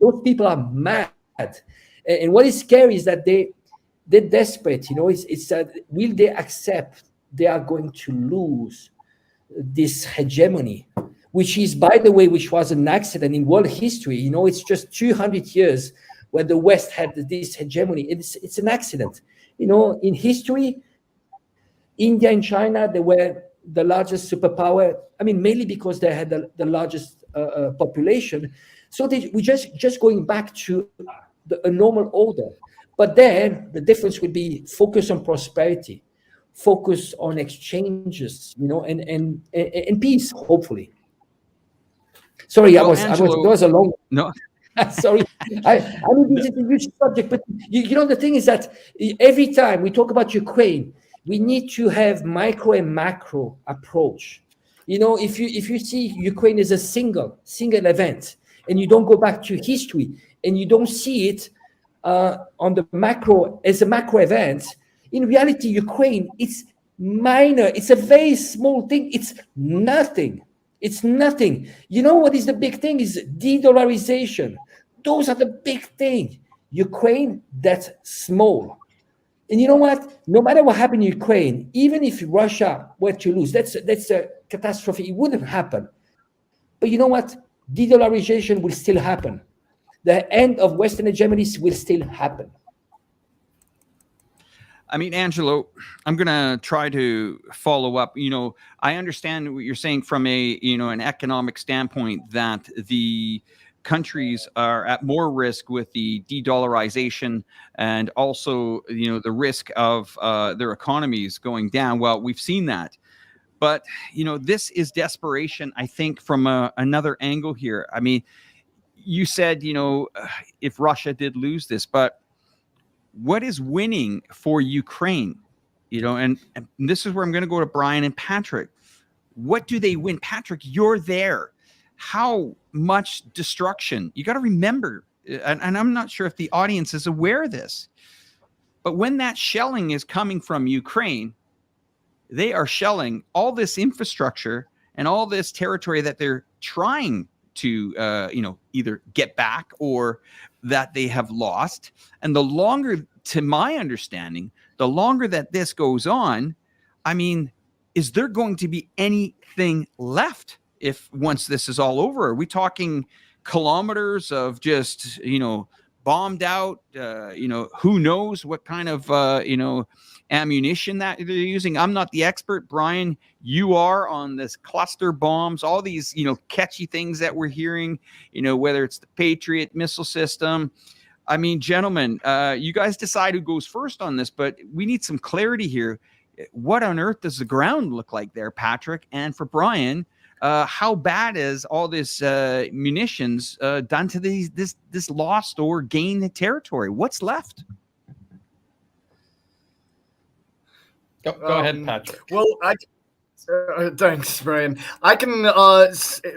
Those people are mad, and what is scary is that they're desperate. It's will they accept they are going to lose this hegemony, which is, by the way, which was an accident in world history. It's just 200 years where the West had this hegemony. It's an accident. In history, India and China, they were the largest superpower. I mean, mainly because they had the largest population. So we're just going back to a normal order. But then the difference would be focus on prosperity, focus on exchanges, and peace, hopefully. Sorry, well, that was a long. No. Sorry, I mean, this is a huge subject, but the thing is that every time we talk about Ukraine, we need to have micro and macro approach. If you see Ukraine as a single event, and you don't go back to history, and you don't see it on the macro as a macro event, in reality, Ukraine, it's minor. It's a very small thing. It's nothing. It's nothing. You know what is the big thing? Is de-dollarization. Those are the big thing. Ukraine, that's small. And you know what? No matter what happened in Ukraine, even if Russia were to lose, that's a catastrophe. It wouldn't happen. But you know what? De-dollarization will still happen. The end of Western hegemony will still happen. I mean, Angelo, I'm going to try to follow up. I understand what you're saying from an economic standpoint, that the countries are at more risk with the de-dollarization, and also, the risk of their economies going down. Well, we've seen that. But, this is desperation, I think, from another angle here. I mean, you said, if Russia did lose this, but what is winning for Ukraine? And this is where I'm going to go to Brian and Patrick. What do they win? Patrick, you're there. How much destruction? You got to remember, and I'm not sure if the audience is aware of this, but when that shelling is coming from Ukraine, they are shelling all this infrastructure and all this territory that they're trying to, either get back or that they have lost. And the longer, to my understanding, the longer that this goes on, I mean, is there going to be anything left if once this is all over? Are we talking kilometers of just, bombed out, who knows what kind of, ammunition that they're using? I'm not the expert. Brian, you are on this cluster bombs, all these, catchy things that we're hearing, whether it's the Patriot missile system. I mean, gentlemen, you guys decide who goes first on this, but we need some clarity here. What on earth does the ground look like there, Patrick? And for Brian, how bad is all this munitions done to this lost or gained territory? What's left? Go ahead, Patrick. Well, thanks, Brian. I can,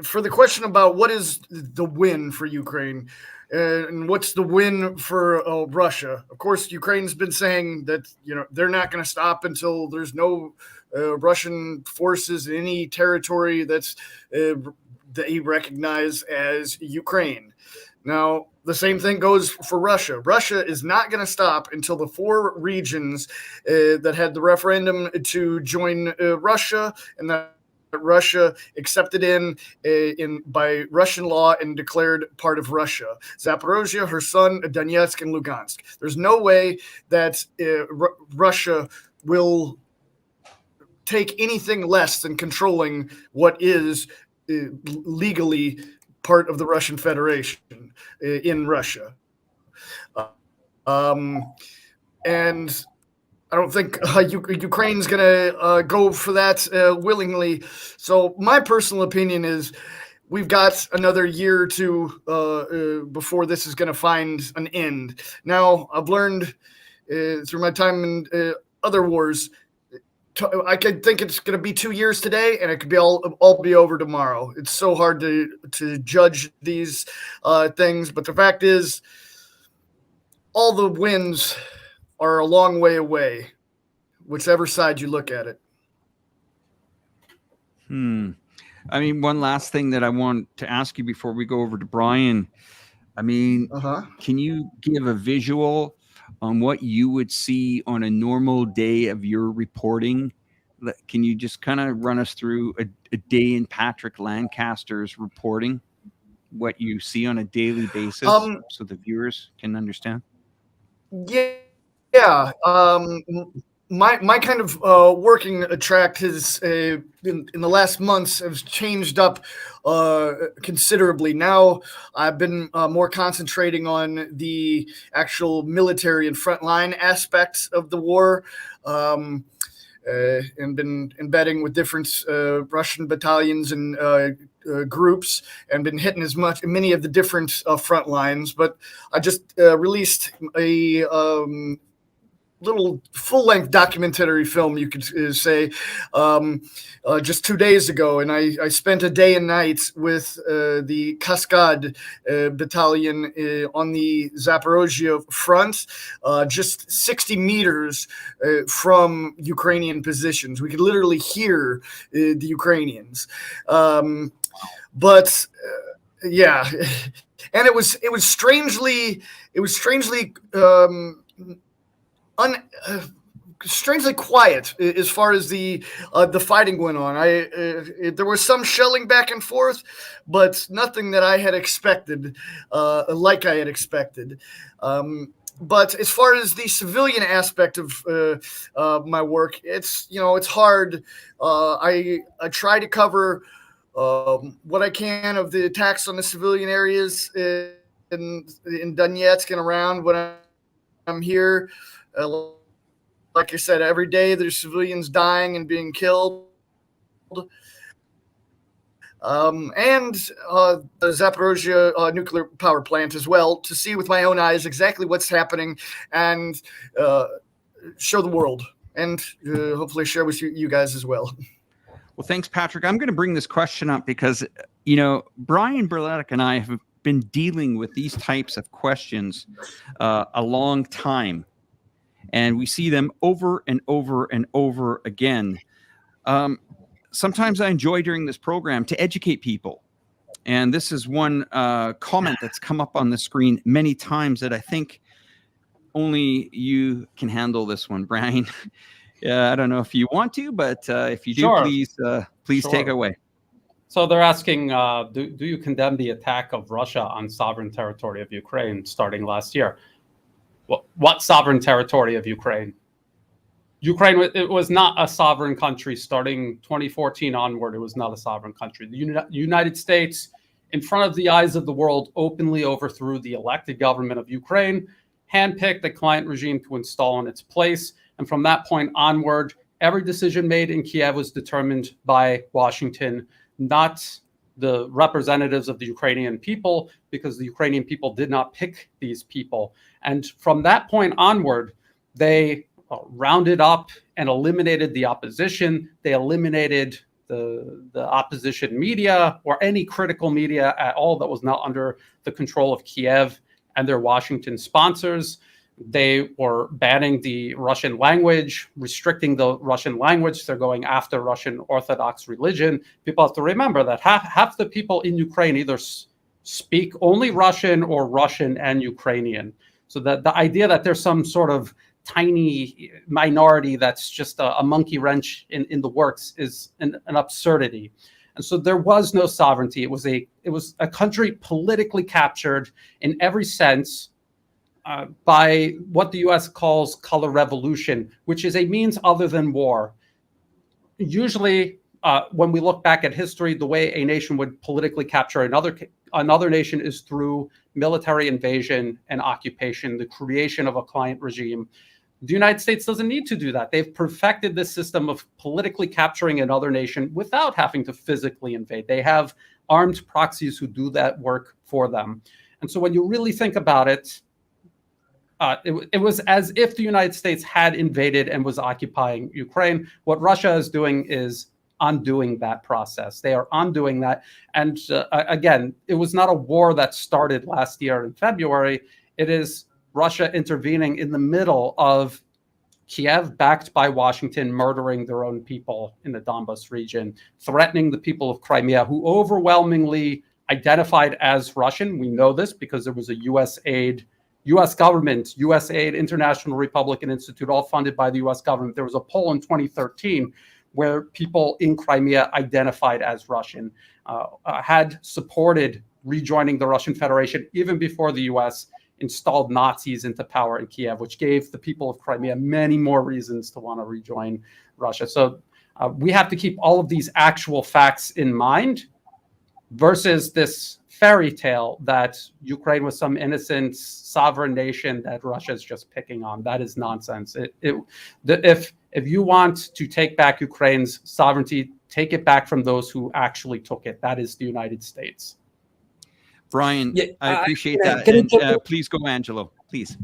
for the question about what is the win for Ukraine and what's the win for Russia. Of course, Ukraine's been saying that, they're not going to stop until there's no Russian forces in any territory that's they recognize as Ukraine. Now, the same thing goes for Russia. Russia is not going to stop until the 4 regions that had the referendum to join Russia and that Russia accepted in by Russian law and declared part of Russia. Zaporozhye, Kherson, Donetsk, and Lugansk. There's no way that Russia will take anything less than controlling what is legally part of the Russian Federation in Russia. And I don't think Ukraine's going to go for that willingly. So my personal opinion is we've got another year or two before this is going to find an end. Now, I've learned through my time in other wars, I could think it's going to be 2 years today, and it could be all be over tomorrow. It's so hard to judge these things, but the fact is, all the wins are a long way away, whichever side you look at it. I mean, one last thing that I want to ask you before we go over to Brian. I mean, can you give a visual on what you would see on a normal day of your reporting? Can you just kind of run us through a day in Patrick Lancaster's reporting, what you see on a daily basis, so the viewers can understand? Yeah. My kind of working track has in the last months has changed up considerably. Now I've been more concentrating on the actual military and frontline aspects of the war, and been embedding with different Russian battalions and groups, and been hitting many of the different front lines. But I just released a little full-length documentary film, you could say, just 2 days ago, and I spent a day and night with the Kaskad battalion on the Zaporozhye front, just 60 meters from Ukrainian positions. We could literally hear the Ukrainians, but yeah, and it was strangely strangely quiet as far as the fighting went on. There was some shelling back and forth, but nothing that I had expected, like I had expected. But as far as the civilian aspect of my work, it's hard. I try to cover what I can of the attacks on the civilian areas in Donetsk and around when I'm here. Like I said, every day there's civilians dying and being killed. And the Zaporozhye Nuclear Power Plant as well, to see with my own eyes exactly what's happening and show the world, and hopefully share with you guys as well. Well, thanks, Patrick. I'm going to bring this question up because, Brian Berletic and I have been dealing with these types of questions a long time. And we see them over and over and over again. Sometimes I enjoy during this program to educate people. And this is one comment that's come up on the screen many times that I think only you can handle this one, Brian. I don't know if you want to, but if you do, Sure. please Sure. take it away. So they're asking, do you condemn the attack of Russia on sovereign territory of Ukraine starting last year? What sovereign territory of Ukraine? Ukraine, it was not a sovereign country starting 2014 onward. It was not a sovereign country. The United States, in front of the eyes of the world, openly overthrew the elected government of Ukraine, handpicked the client regime to install in its place. And from that point onward, every decision made in Kiev was determined by Washington, not the representatives of the Ukrainian people, because the Ukrainian people did not pick these people. And from that point onward, they rounded up and eliminated the opposition. They eliminated the opposition media or any critical media at all that was not under the control of Kiev and their Washington sponsors. They were banning the Russian language, restricting the Russian language. They're going after Russian Orthodox religion. People have to remember that half the people in Ukraine either speak only Russian or Russian and Ukrainian. So that the idea that there's some sort of tiny minority that's just a monkey wrench in the works is an absurdity. And so there was no sovereignty. It was a country politically captured in every sense by what the U.S. calls color revolution, which is a means other than war. Usually, when we look back at history, the way a nation would politically capture another nation is through military invasion and occupation, the creation of a client regime. The United States doesn't need to do that. They've perfected this system of politically capturing another nation without having to physically invade. They have armed proxies who do that work for them. And so when you really think about it, it was as if the United States had invaded and was occupying Ukraine. What Russia is doing is undoing that process. They are undoing that. And again, it was not a war that started last year in February. It is Russia intervening in the middle of Kiev, backed by Washington, murdering their own people in the Donbas region, threatening the people of Crimea, who overwhelmingly identified as Russian. We know this because there was a U.S. government, USAID, International Republican Institute, all funded by the U.S. government. There was a poll in 2013 where people in Crimea identified as Russian, had supported rejoining the Russian Federation even before the U.S. installed Nazis into power in Kiev, which gave the people of Crimea many more reasons to want to rejoin Russia. So we have to keep all of these actual facts in mind versus this fairy tale that Ukraine was some innocent sovereign nation that Russia is just picking on. That is nonsense. If you want to take back Ukraine's sovereignty, take it back from those who actually took it. That is the United States. Brian, Yeah, I appreciate can I- that. can I And jump in? please go, Angelo, please.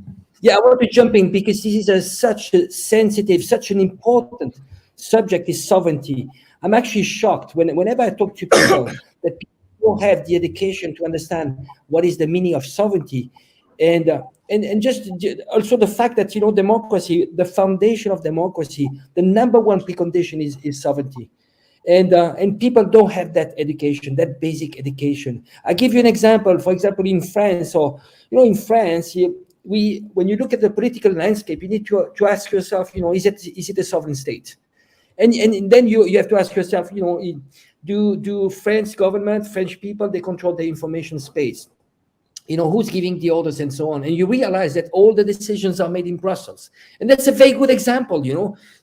Yeah, I want to jump in because this is such a sensitive, such an important subject is sovereignty. I'm actually shocked whenever I talk to people that people don't have the education to understand what is the meaning of sovereignty, and just also the fact that democracy, the foundation of democracy, the number one precondition is sovereignty. And people don't have that education, that basic education. I give you an example. For example, in France, or in France, when you look at the political landscape, you need to ask yourself, is it a sovereign state? And then you have to ask yourself, do French government, French people, they control the information space? Who's giving the orders and so on. And you realize that all the decisions are made in Brussels. And that's a very good example,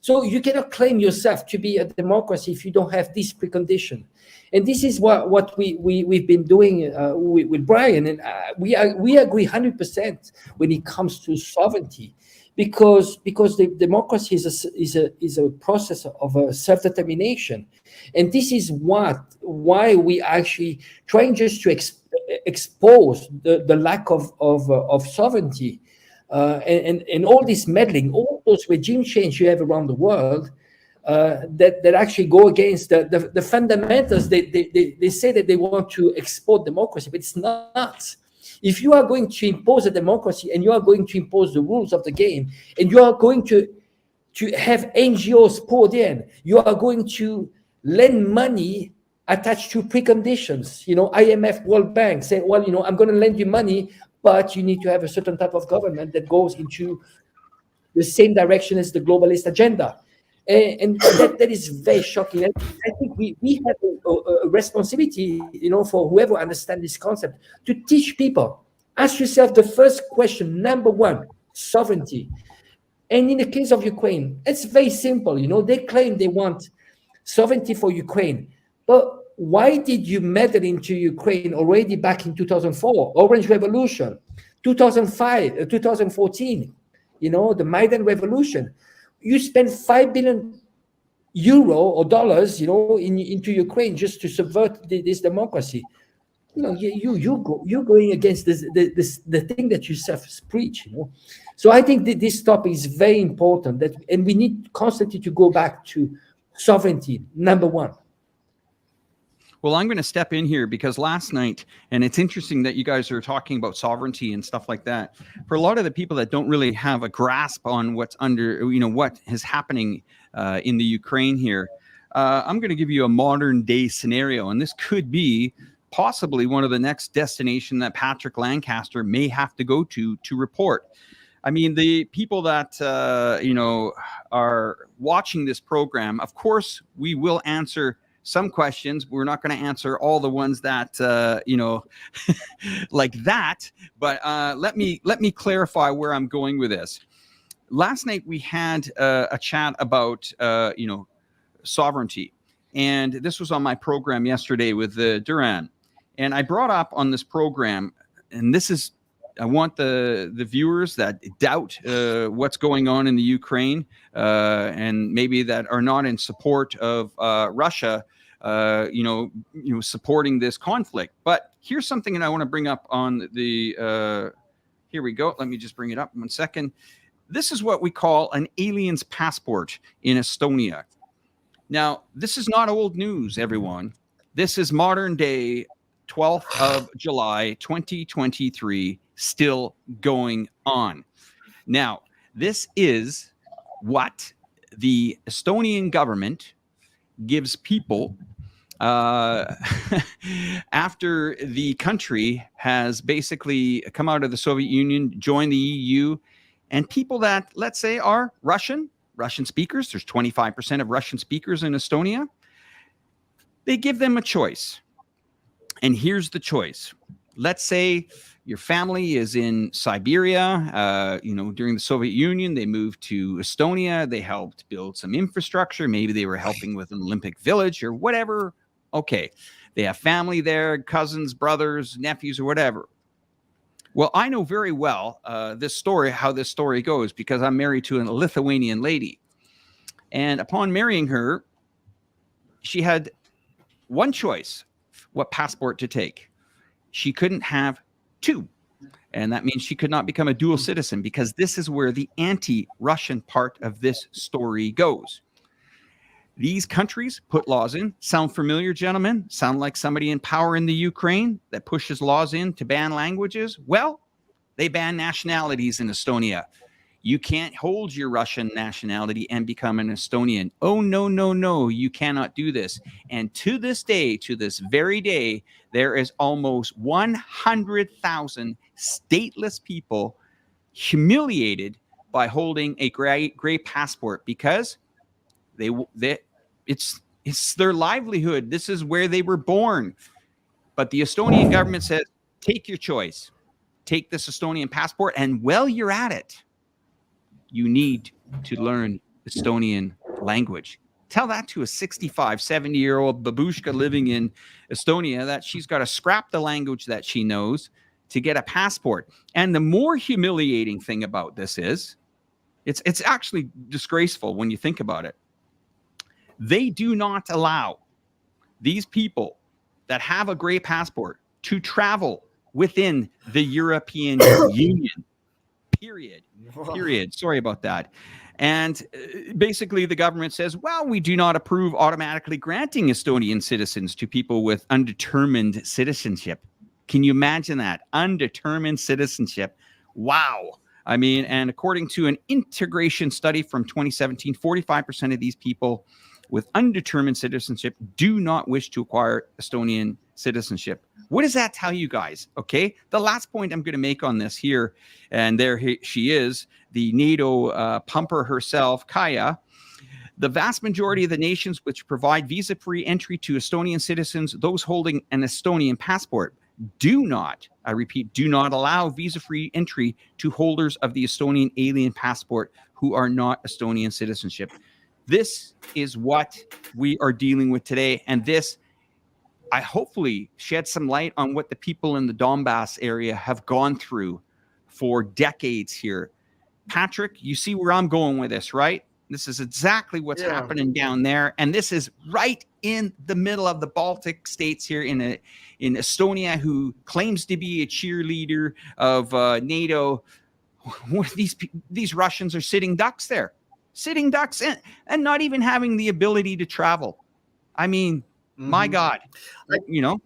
So you cannot claim yourself to be a democracy if you don't have this precondition. And this is what we've been doing with Brian. And we agree 100% when it comes to sovereignty, because the democracy is a process of self-determination. And this is why we actually trying just to expose the lack of sovereignty and all this meddling, all those regime change you have around the world that actually go against the fundamentals. They say that they want to export democracy, but it's not. If you are going to impose a democracy and you are going to impose the rules of the game, and you are going to have NGOs poured in, you are going to lend money attached to preconditions, IMF, World Bank saying, well, I'm going to lend you money, but you need to have a certain type of government that goes into the same direction as the globalist agenda. And that is very shocking. I think we have a responsibility, for whoever understands this concept, to teach people. Ask yourself the first question, number one, sovereignty. And in the case of Ukraine, it's very simple. They claim they want sovereignty for Ukraine. But why did you meddle into Ukraine already back in 2004, Orange Revolution, 2005, 2014, the Maidan Revolution? You spent €5 billion or dollars, into Ukraine just to subvert this democracy. You're going against the thing that you self preach. So I think that this topic is very important. And we need constantly to go back to sovereignty, number one. Well, I'm going to step in here because last night, and it's interesting that you guys are talking about sovereignty and stuff like that. For a lot of the people that don't really have a grasp on what's what is happening in the Ukraine here, I'm going to give you a modern day scenario. And this could be possibly one of the next destination that Patrick Lancaster may have to go to report. I mean, the people that, are watching this program, of course, we will answer some questions. We're not going to answer all the ones that, like that. But let me clarify where I'm going with this. Last night, we had a chat about, sovereignty. And this was on my program yesterday with Duran. And I brought up on this program, and this is, I want the viewers that doubt what's going on in the Ukraine and maybe that are not in support of Russia, supporting this conflict. But here's something that I want to bring up on the. Here we go. Let me just bring it up 1 second. This is what we call an alien's passport in Estonia. Now, this is not old news, everyone. This is modern day, 12th of July, 2023. Still going on. Now, this is what the Estonian government gives people after the country has basically come out of the Soviet Union, joined the EU, and people that, let's say, are Russian speakers. There's 25% of Russian speakers in Estonia. They give them a choice. And here's the choice. Let's say your family is in Siberia, during the Soviet Union, they moved to Estonia. They helped build some infrastructure. Maybe they were helping with an Olympic village or whatever. Okay. They have family there, cousins, brothers, nephews, or whatever. Well, I know very well how this story goes, because I'm married to a Lithuanian lady. And upon marrying her, she had one choice, what passport to take. She couldn't have two And that means she could not become a dual citizen, because this is where the anti-Russian part of this story goes. These countries put laws in. Sound familiar, gentlemen? Sound like somebody in power in the Ukraine that pushes laws in to ban languages? Well, they ban nationalities in Estonia. You can't hold your Russian nationality and become an Estonian. Oh, no, no, no, you cannot do this. And to this day, to this very day, there is almost 100,000 stateless people humiliated by holding a gray passport, because it's their livelihood. This is where they were born. But the Estonian government says, take your choice. Take this Estonian passport, and while you're at it, you need to learn Estonian language. Tell that to a 65, 70-year-old babushka living in Estonia that she's got to scrap the language that she knows to get a passport. And the more humiliating thing about this is, it's actually disgraceful when you think about it. They do not allow these people that have a gray passport to travel within the European Union. Period. Sorry about that. And basically the government says, well, we do not approve automatically granting Estonian citizens to people with undetermined citizenship. Can you imagine that? Undetermined citizenship. Wow. I mean, and according to an integration study from 2017, 45% of these people with undetermined citizenship do not wish to acquire Estonian citizenship. What does that tell you guys? Okay, the last point I'm going to make on this here, and there she is, the NATO pumper herself, Kaya. The vast majority of the nations which provide visa-free entry to Estonian citizens, those holding an Estonian passport, do not, I repeat, do not allow visa-free entry to holders of the Estonian alien passport who are not Estonian citizenship. This is what we are dealing with today, and this, I hopefully shed some light on what the people in the Donbass area have gone through for decades here. Patrick, you see where I'm going with this, right? This is exactly what's happening down there, and this is right in the middle of the Baltic states here in Estonia, who claims to be a cheerleader of NATO. These Russians are sitting ducks there. Sitting ducks and not even having the ability to travel. I mean, my God, you know.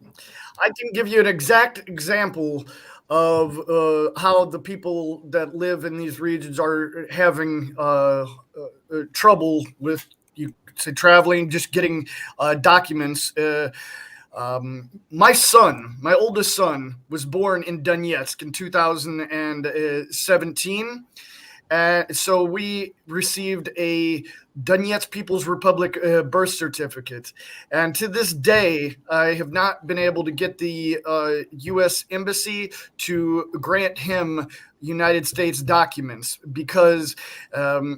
I can give you an exact example of how the people that live in these regions are having trouble with traveling, just getting documents. My oldest son, was born in Donetsk in 2017. So we received a Donetsk People's Republic birth certificate. And to this day, I have not been able to get the U.S. Embassy to grant him United States documents, because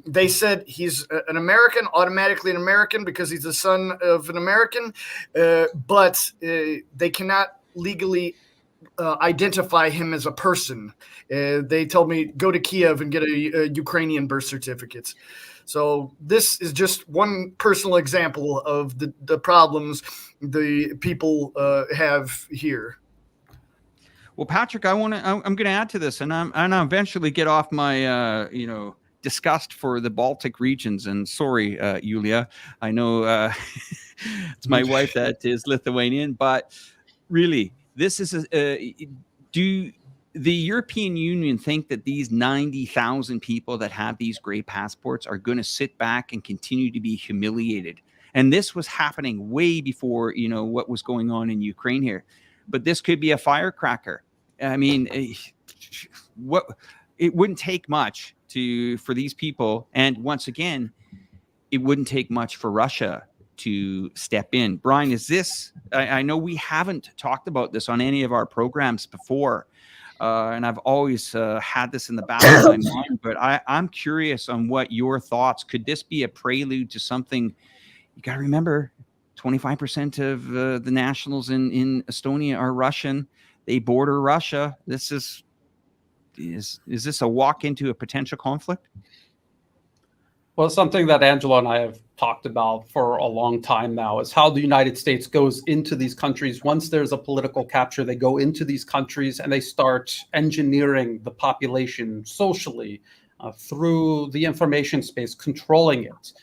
they said he's an American, automatically an American, because he's the son of an American, but they cannot legally identify him as a person. They told me go to Kiev and get a Ukrainian birth certificate. So this is just one personal example of the problems the people have here. Well, Patrick, I'm going to add to this, and I'll eventually get off my disgust for the Baltic regions. And sorry, Yulia, I know it's my wife that is Lithuanian, but really, this is do the European Union think that these 90,000 people that have these gray passports are going to sit back and continue to be humiliated? And this was happening way before, what was going on in Ukraine here. But this could be a firecracker. I mean, it wouldn't take much for these people. And once again, it wouldn't take much for Russia to step in. Brian, is this, I know we haven't talked about this on any of our programs before, and I've always had this in the back of my mind, but I'm curious on what your thoughts. Could this be a prelude to something? You got to remember, 25% of the nationals in Estonia are Russian. They border Russia. This is this a walk into a potential conflict? Well, something that Angelo and I have talked about for a long time now is how the United States goes into these countries. Once there's a political capture, they go into these countries and they start engineering the population socially through the information space, controlling it,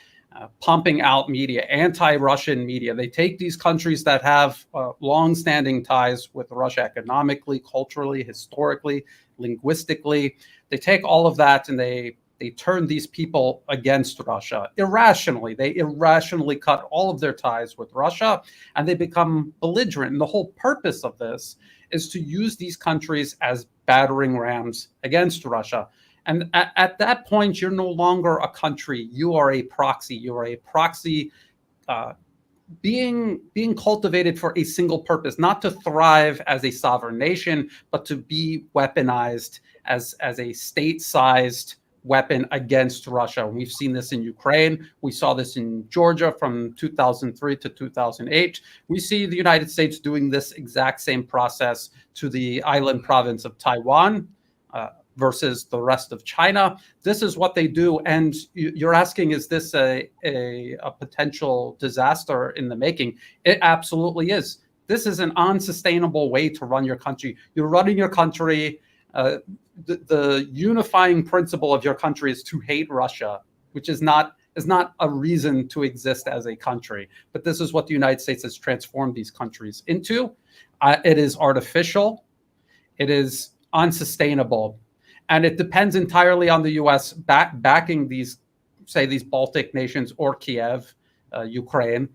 pumping out media, anti-Russian media. They take these countries that have long-standing ties with Russia economically, culturally, historically, linguistically. They take all of that and they turn these people against Russia irrationally. They irrationally cut all of their ties with Russia and they become belligerent. And the whole purpose of this is to use these countries as battering rams against Russia. And at that point, you're no longer a country. You are a proxy. You are a proxy being cultivated for a single purpose, not to thrive as a sovereign nation, but to be weaponized as a state-sized weapon against Russia. And we've seen this in Ukraine. We saw this in Georgia from 2003 to 2008. We see the United States doing this exact same process to the island province of Taiwan versus the rest of China. This is what they do. And you're asking, is this a potential disaster in the making? It absolutely is. This is an unsustainable way to run your country. You're running your country. The unifying principle of your country is to hate Russia, which is not a reason to exist as a country. But this is what the United States has transformed these countries into. It is artificial. It is unsustainable. And it depends entirely on the U.S. backing these Baltic nations or Kiev, Ukraine.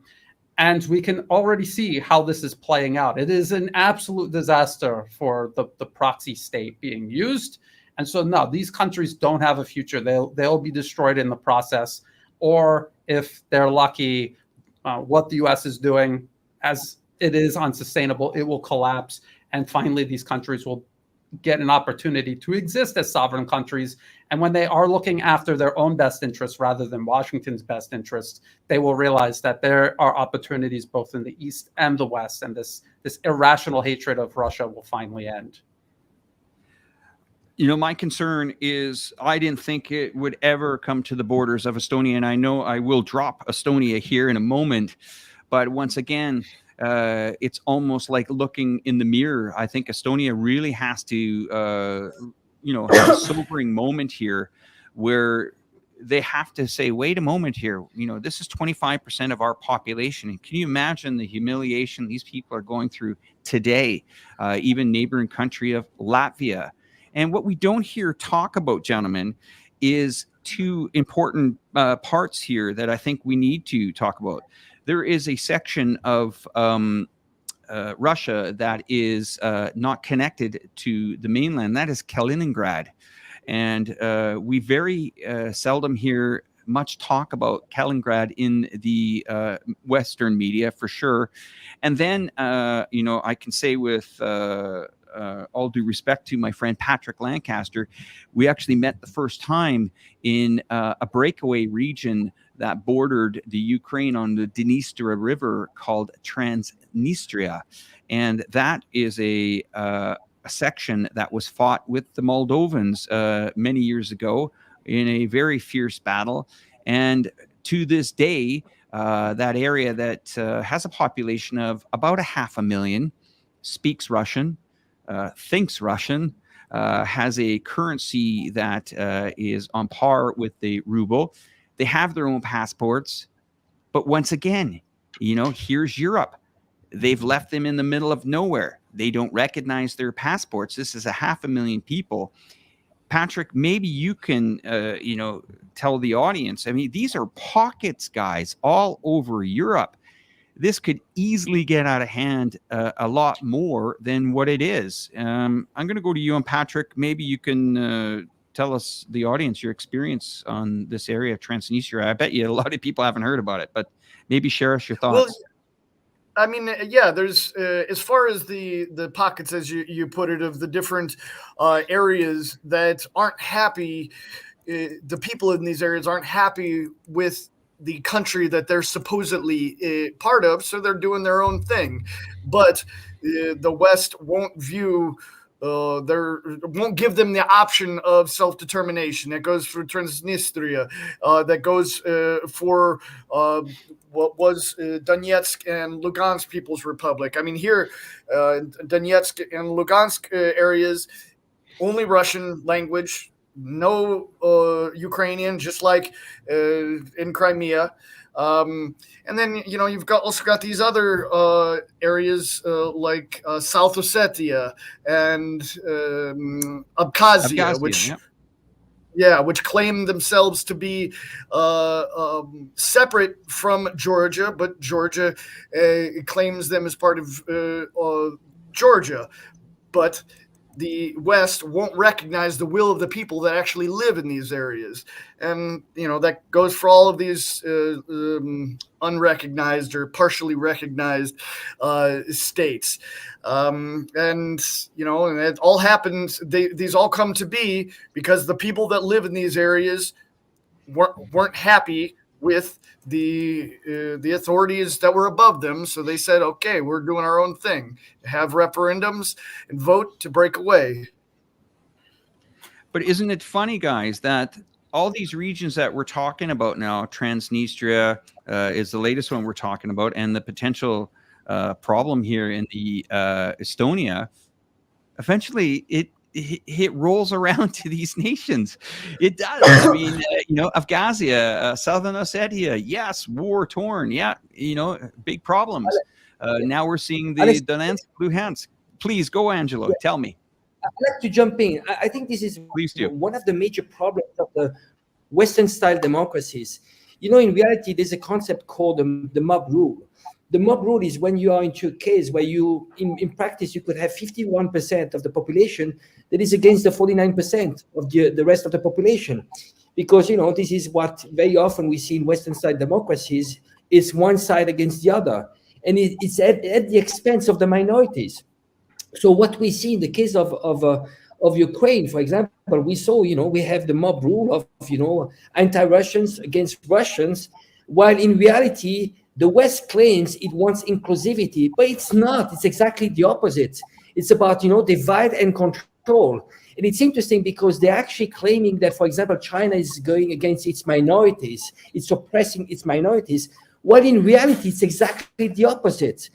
And we can already see how this is playing out. It is an absolute disaster for the proxy state being used. And so, no, these countries don't have a future. They'll be destroyed in the process. Or if they're lucky, what the U.S. is doing, as it is unsustainable, it will collapse. And finally, these countries will get an opportunity to exist as sovereign countries. And when they are looking after their own best interests rather than Washington's best interests, they will realize that there are opportunities both in the East and the West, and this irrational hatred of Russia will finally end. You know, my concern is I didn't think it would ever come to the borders of Estonia, and I know I will drop Estonia here in a moment, but once again, it's almost like looking in the mirror. I think Estonia really has to, have a sobering moment here where they have to say, wait a moment here. You know, this is 25% of our population. And can you imagine the humiliation these people are going through today, even neighboring country of Latvia? And what we don't hear talk about, gentlemen, is two important parts here that I think we need to talk about. There is a section of Russia that is not connected to the mainland. That is Kaliningrad. And we very seldom hear much talk about Kaliningrad in the Western media, for sure. And then, I can say with all due respect to my friend Patrick Lancaster, we actually met the first time in a breakaway region that bordered the Ukraine on the Dniester River called Transnistria. And that is a section that was fought with the Moldovans many years ago in a very fierce battle. And to this day, that area that has a population of about 500,000 speaks Russian, thinks Russian, has a currency that is on par with the ruble. They have their own passports. But once again, here's Europe. They've left them in the middle of nowhere. They don't recognize their passports. This is 500,000 people. Patrick, maybe you can, tell the audience. I mean, these are pockets, guys, all over Europe. This could easily get out of hand a lot more than what it is. I'm going to go to you and Patrick. Maybe you can tell us, the audience, your experience on this area of Transnistria. I bet you a lot of people haven't heard about it, but maybe share us your thoughts. Well, I mean, yeah, there's as far as the pockets, as you put it, of the different areas that aren't happy, the people in these areas aren't happy with the country that they're supposedly part of, so they're doing their own thing. But the West won't view won't give them the option of self-determination. That goes for Transnistria. That goes for what was Donetsk and Lugansk People's Republic. I mean, here, Donetsk and Lugansk areas, only Russian language, no Ukrainian, just like in Crimea. And then, you know, you've also got these other areas like South Ossetia and Abkhazia, which which claim themselves to be separate from Georgia, but Georgia claims them as part of Georgia. But the West won't recognize the will of the people that actually live in these areas. And, you know, that goes for all of these unrecognized or partially recognized states. And, you know, and it all happens, these all come to be because the people that live in these areas weren't happy with the authorities that were above them. So they said, okay, we're doing our own thing, have referendums and vote to break away. But isn't it funny, guys, that all these regions that we're talking about now, Transnistria is the latest one we're talking about, and the potential problem here in the Estonia, eventually it rolls around to these nations. It does. I mean, you know, Abkhazia, Southern Ossetia, yes, war torn. Yeah, you know, big problems. Now we're seeing the Donetsk, Luhansk. Please go, Angelo. Tell me. I'd like to jump in. I think this is one of the major problems of the Western-style democracies. You know, in reality, there's a concept called the mob rule. The mob rule is when you are into a case where you, in practice, you could have 51% of the population that is against the 49% of the rest of the population. Because, you know, this is what very often we see in Western-style democracies, is one side against the other. And it's at the expense of the minorities. So what we see in the case of Ukraine, for example, we saw, you know, we have the mob rule of, you know, anti-Russians against Russians, while in reality, the West claims it wants inclusivity, but it's not. It's exactly the opposite. It's about, you know, divide and control. And it's interesting because they're actually claiming that, for example, China is going against its minorities. It's oppressing its minorities, while in reality, it's exactly the opposite.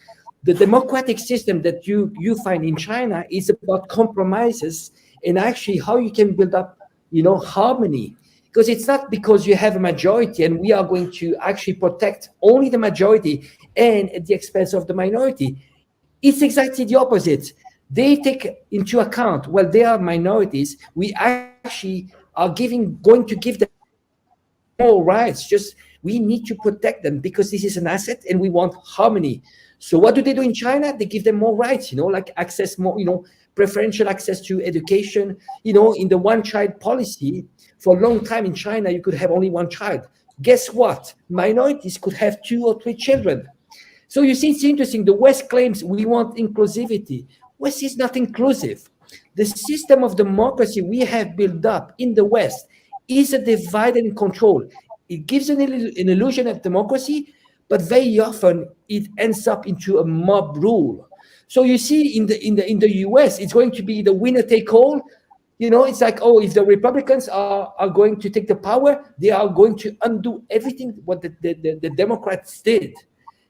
The democratic system that you find in China is about compromises and actually how you can build up, you know, harmony. Because it's not because you have a majority and we are going to actually protect only the majority and at the expense of the minority. It's exactly the opposite. They take into account, well, they are minorities. We actually are going to give them more rights. Just we need to protect them because this is an asset and we want harmony. So what do they do in China? They give them more rights, you know, like access more, you know, preferential access to education, you know, in the one-child policy. For a long time in China, you could have only one child. Guess what? Minorities could have 2 or 3 children. So you see, it's interesting. The West claims we want inclusivity. West is not inclusive. The system of democracy we have built up in the West is a divide and control. It gives an illusion of democracy, but very often it ends up into a mob rule. So you see, in the US, it's going to be the winner take all. You know, it's like, oh, if the Republicans are going to take the power, they are going to undo everything what the Democrats did,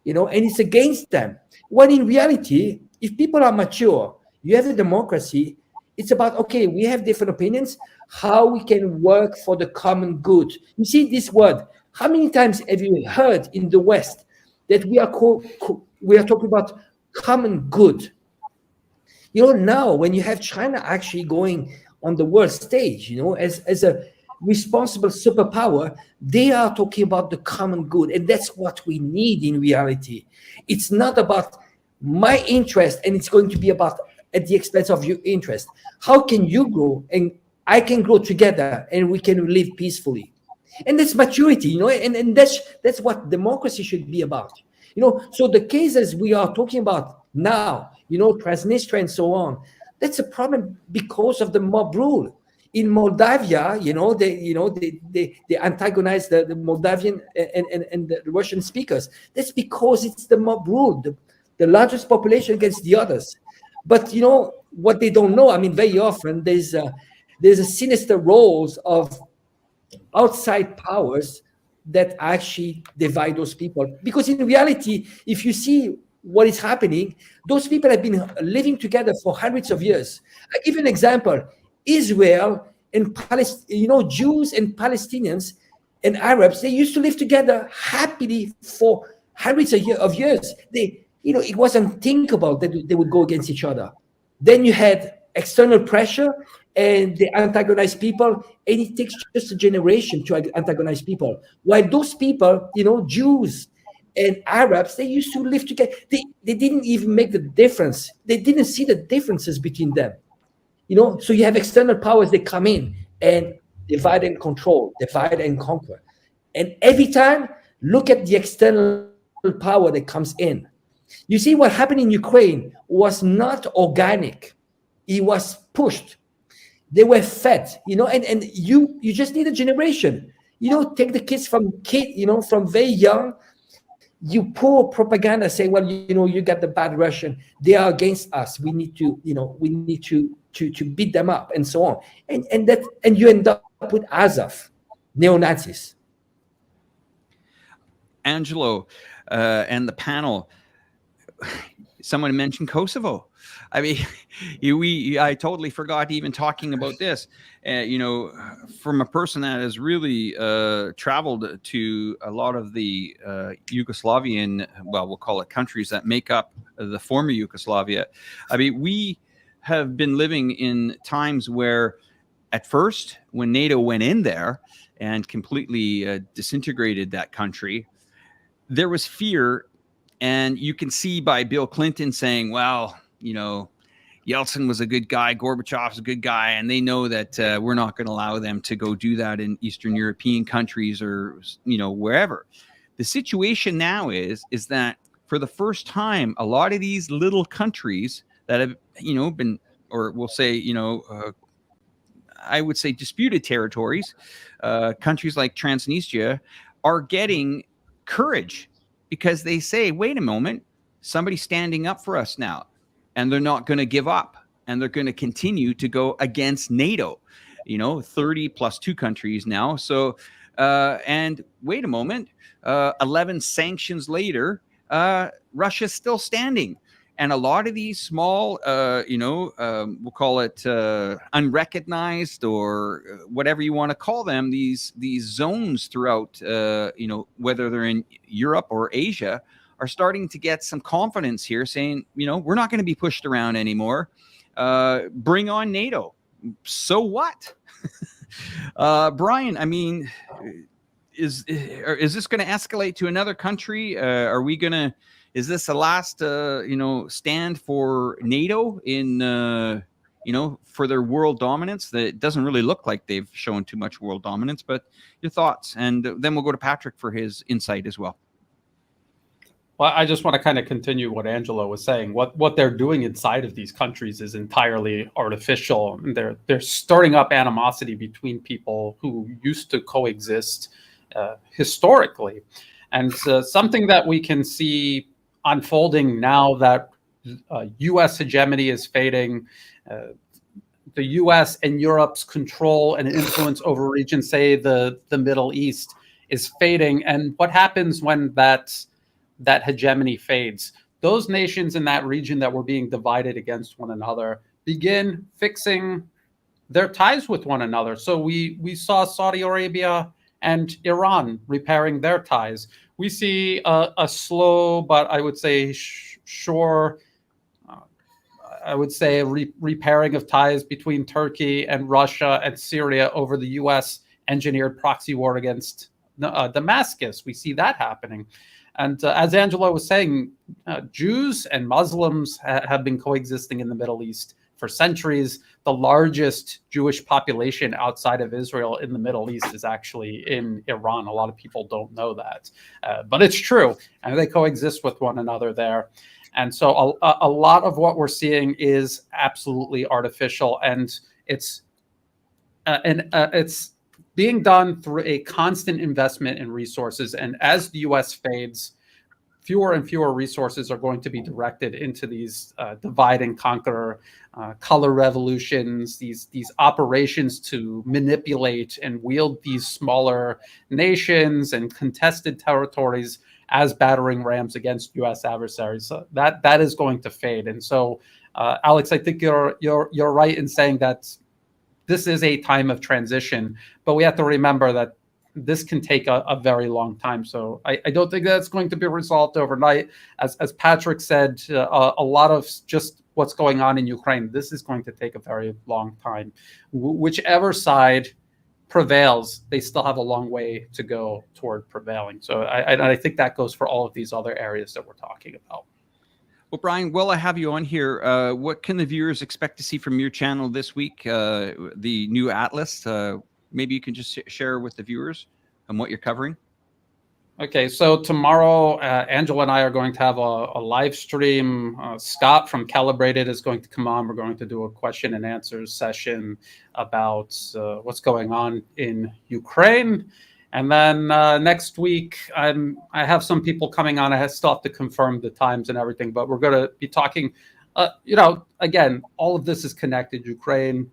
you know, and it's against them. When in reality, if people are mature, you have a democracy, it's about, okay, we have different opinions, how we can work for the common good. You see this word, how many times have you heard in the West that we are talking about common good? You know, now when you have China actually going on the world stage, you know, as a responsible superpower, they are talking about the common good. And that's what we need in reality. It's not about my interest and it's going to be about at the expense of your interest. How can you grow and I can grow together and we can live peacefully? And that's maturity, you know, and that's what democracy should be about. You know, so the cases we are talking about now, you know, Transnistria and so on, that's a problem because of the mob rule. In Moldavia, you know, they antagonize the Moldavian and the Russian speakers. That's because it's the mob rule, the largest population against the others. But, you know, what they don't know, I mean, very often there's a sinister roles of outside powers that actually divide those people. Because in reality, if you see what is happening, those people have been living together for hundreds of years. I give you an example. Israel and Jews and Palestinians and Arabs, they used to live together happily for hundreds of years. It was unthinkable that they would go against each other. Then you had external pressure and they antagonize people, and it takes just a generation to antagonize people. While those people, Jews and Arabs, they used to live together. They didn't even make the difference. They didn't see the differences between them. So you have external powers that come in and divide and control, divide and conquer. And every time, look at the external power that comes in. You see, what happened in Ukraine was not organic. It was pushed. They were fed, and you just need a generation. Take the kids from very young. You pour propaganda saying, well, you got the bad Russian. They are against us. We need to beat them up and so on. And you end up with Azov, neo-Nazis. Angelo and the panel, someone mentioned Kosovo. I mean, I totally forgot even talking about this. From a person that has really traveled to a lot of the Yugoslavian, well, we'll call it countries that make up the former Yugoslavia. I mean, we have been living in times where at first, when NATO went in there and completely disintegrated that country, there was fear. And you can see by Bill Clinton saying, well, Yeltsin was a good guy, Gorbachev's a good guy, and they know that we're not going to allow them to go do that in Eastern European countries or, wherever. The situation now is that for the first time, a lot of these little countries that have, been, or we'll say, I would say disputed territories, countries like Transnistria are getting courage because they say, wait a moment, somebody's standing up for us now. And they're not going to give up, and they're going to continue to go against NATO, 30 plus 2 countries now. So, and wait a moment, 11 sanctions later, Russia's still standing. And a lot of these small, we'll call it unrecognized or whatever you want to call them, these zones throughout, whether they're in Europe or Asia, are starting to get some confidence here, saying, we're not going to be pushed around anymore. Bring on NATO. So what? Brian, I mean, is this going to escalate to another country? Are we going to? Is this the last, stand for NATO in, for their world dominance? That doesn't really look like they've shown too much world dominance. But your thoughts, and then we'll go to Patrick for his insight as well. Well, I just want to kind of continue what Angelo was saying. What they're doing inside of these countries is entirely artificial. They're stirring up animosity between people who used to coexist historically. And something that we can see unfolding now that U.S. hegemony is fading, the U.S. and Europe's control and influence over regions, say the Middle East, is fading. And what happens when that hegemony fades? Those nations in that region that were being divided against one another begin fixing their ties with one another. So we saw Saudi Arabia and Iran repairing their ties. We see a slow, but I would say sure, repairing of ties between Turkey and Russia and Syria over the U.S. engineered proxy war against Damascus. We see that happening. And as Angelo was saying, Jews and Muslims have been coexisting in the Middle East for centuries. The largest Jewish population outside of Israel in the Middle East is actually in Iran. A lot of people don't know that, but it's true. And they coexist with one another there. And so a lot of what we're seeing is absolutely artificial, and it's being done through a constant investment in resources. And as the U.S. fades, fewer and fewer resources are going to be directed into these divide and conquer, color revolutions, these operations to manipulate and wield these smaller nations and contested territories as battering rams against U.S. adversaries. So that is going to fade. And so, Alex, I think you're right in saying that this is a time of transition, but we have to remember that this can take a very long time. So I don't think that's going to be resolved overnight. As Patrick said, a lot of just what's going on in Ukraine, this is going to take a very long time. Whichever side prevails, they still have a long way to go toward prevailing. So I think that goes for all of these other areas that we're talking about. Well, Brian, while I have you on here, what can the viewers expect to see from your channel this week? The new Atlas, maybe you can just share with the viewers and what you're covering. Okay, so tomorrow, Angela and I are going to have a live stream. Scott from Calibrated is going to come on. We're going to do a question and answers session about what's going on in Ukraine. And then next week, I have some people coming on. I still have to confirm the times and everything, but we're going to be talking, again, all of this is connected. Ukraine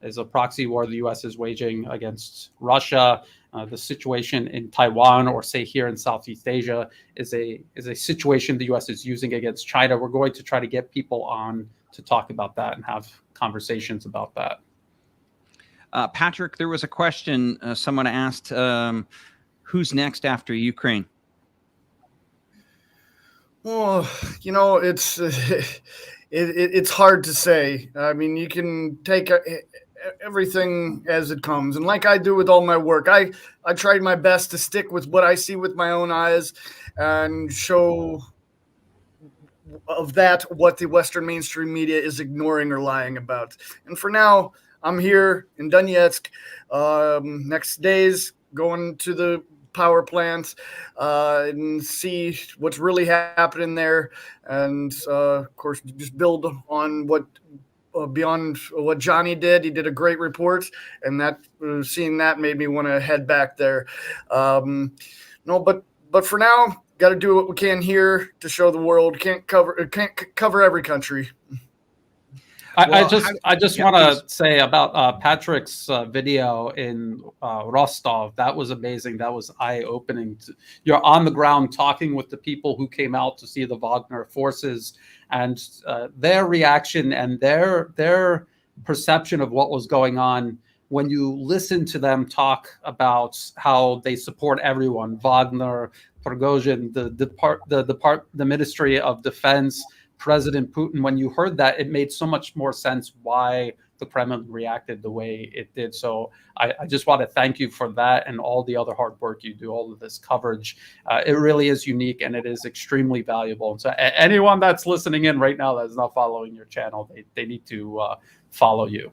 is a proxy war the U.S. is waging against Russia. The situation in Taiwan, or say here in Southeast Asia, is a situation the U.S. is using against China. We're going to try to get people on to talk about that and have conversations about that. Patrick, there was a question someone asked, who's next after Ukraine? Well, it's hard to say. I mean, you can take everything as it comes, and like I do with all my work, I tried my best to stick with what I see with my own eyes and show of that what the Western mainstream media is ignoring or lying about. And for now, I'm here in Donetsk. Next days, going to the power plant and see what's really happening there, and of course just build on what beyond what Johnny did. He did a great report, and that seeing that made me want to head back there. But for now, got to do what we can here to show the world. Can't cover every country. I just want to say about Patrick's video in Rostov. That was amazing. That was eye-opening. You're on the ground talking with the people who came out to see the Wagner forces, and their reaction and their perception of what was going on. When you listen to them talk about how they support everyone, Wagner, Prigozhin, the Ministry of Defense, President Putin, when you heard that, it made so much more sense why the Kremlin reacted the way it did. So I just want to thank you for that and all the other hard work you do, all of this coverage. It really is unique, and it is extremely valuable. And so anyone that's listening in right now that is not following your channel, they need to follow you.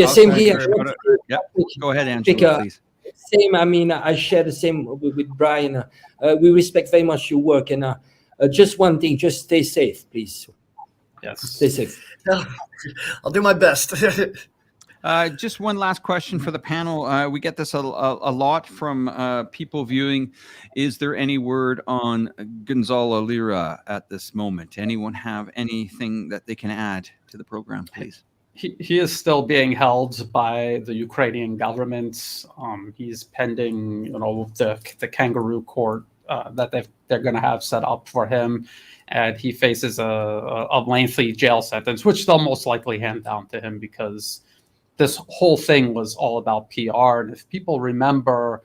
Same here. Go ahead, Angela, please. Same. I mean, I share the same with Brian. We respect very much your work, and just one thing: just stay safe, please. Yes, stay safe. I'll do my best. Just one last question for the panel. We get this a lot from people viewing. Is there any word on Gonzalo Lira at this moment? Anyone have anything that they can add to the program, please? He is still being held by the Ukrainian government. He's pending, the kangaroo court that they're going to have set up for him, and he faces a lengthy jail sentence, which they'll most likely hand down to him because this whole thing was all about PR. And if people remember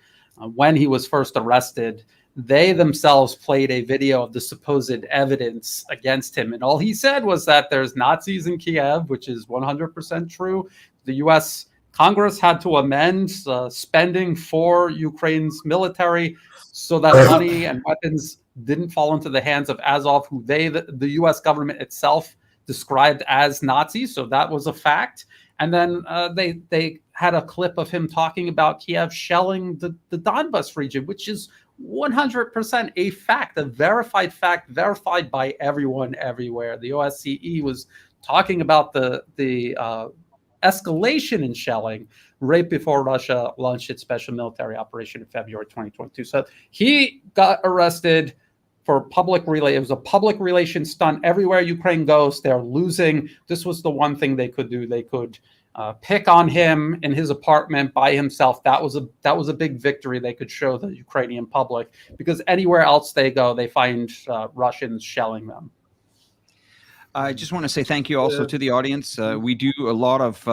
when he was first arrested, they themselves played a video of the supposed evidence against him. And all he said was that there's Nazis in Kiev, which is 100% true. The U.S. Congress had to amend spending for Ukraine's military so that money and weapons didn't fall into the hands of Azov, who the U.S. government itself described as Nazis. So that was a fact. And then they had a clip of him talking about Kiev shelling the Donbas region, which is 100% a fact, a verified fact, verified by everyone everywhere. The OSCE was talking about the escalation in shelling right before Russia launched its special military operation in February 2022. So he got arrested for public relay. It was a public relations stunt. Everywhere Ukraine goes, they're losing. This was the one thing they could do. They could pick on him in his apartment by himself. That was a big victory they could show the Ukrainian public, because anywhere else they go, they find Russians shelling them. I just want to say thank you also to the audience. We do a lot of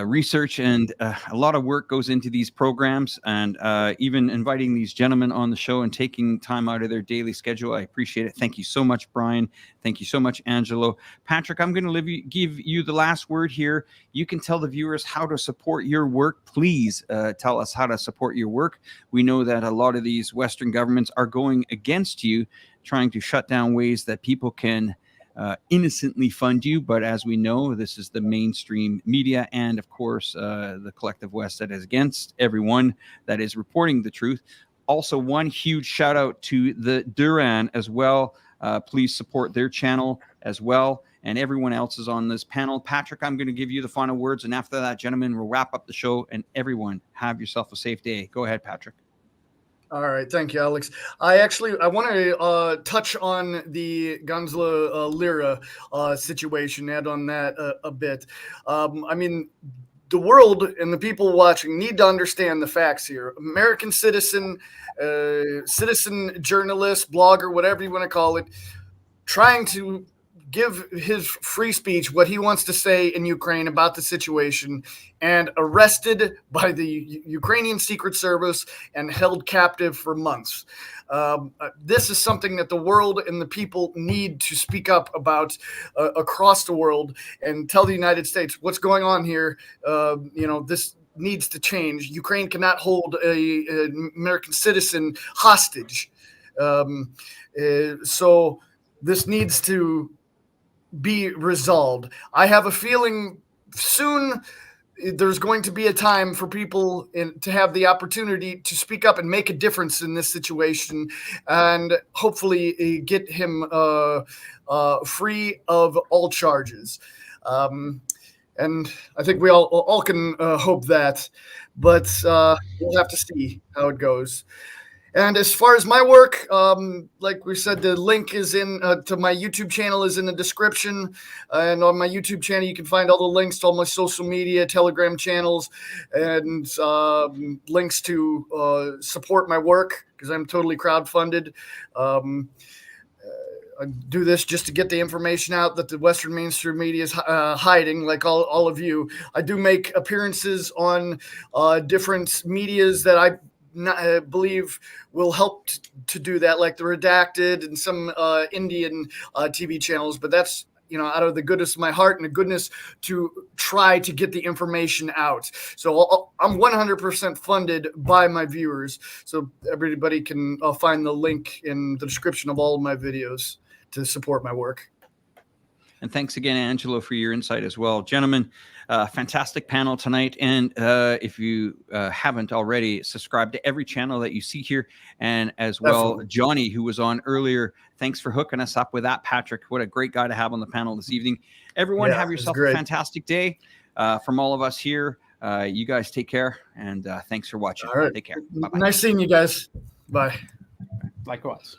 research, and a lot of work goes into these programs, and even inviting these gentlemen on the show and taking time out of their daily schedule. I appreciate it. Thank you so much, Brian. Thank you so much, Angelo. Patrick, I'm going to give you the last word here. You can tell the viewers how to support your work. Please tell us how to support your work. We know that a lot of these Western governments are going against you, trying to shut down ways that people can innocently fund you. But as we know, this is the mainstream media and, of course, the collective West that is against everyone that is reporting the truth. Also, one huge shout out to the Duran as well. Please support their channel as well. And everyone else is on this panel. Patrick, I'm going to give you the final words. And after that, gentlemen, we'll wrap up the show. And everyone, have yourself a safe day. Go ahead, Patrick. All right, thank you, Alex. I want to touch on the Gonzalo Lira situation, add on that a bit. I mean, the world and the people watching need to understand the facts here. American citizen, journalist, blogger, whatever you want to call it, trying to give his free speech, what he wants to say in Ukraine about the situation, and arrested by the Ukrainian Secret Service and held captive for months. This is something that the world and the people need to speak up about across the world and tell the United States what's going on here. This needs to change. Ukraine cannot hold an American citizen hostage. So this needs to be resolved. I have a feeling soon there's going to be a time for people to have the opportunity to speak up and make a difference in this situation, and hopefully get him free of all charges. And I think we all can hope that, but we'll have to see how it goes. And as far as my work, like we said, the link is in to my YouTube channel is in the description. And on my YouTube channel, you can find all the links to all my social media, Telegram channels, and links to support my work, because I'm totally crowdfunded. I do this just to get the information out that the Western mainstream media is hiding, like all of you. I do make appearances on different medias that I believe will help to do that, like the Redacted and some Indian TV channels. But that's, out of the goodness of my heart and the goodness to try to get the information out. So I'm 100% funded by my viewers. So everybody can find the link in the description of all of my videos to support my work. And thanks again, Angelo, for your insight as well. Gentlemen, fantastic panel tonight. And if you haven't already, subscribe to every channel that you see here. And as well, definitely. Johnny, who was on earlier, thanks for hooking us up with that, Patrick. What a great guy to have on the panel this evening. Everyone, have yourself a fantastic day. From all of us here, you guys take care. And thanks for watching. All right. Take care. Bye-bye. Nice seeing you guys. Bye. Likewise.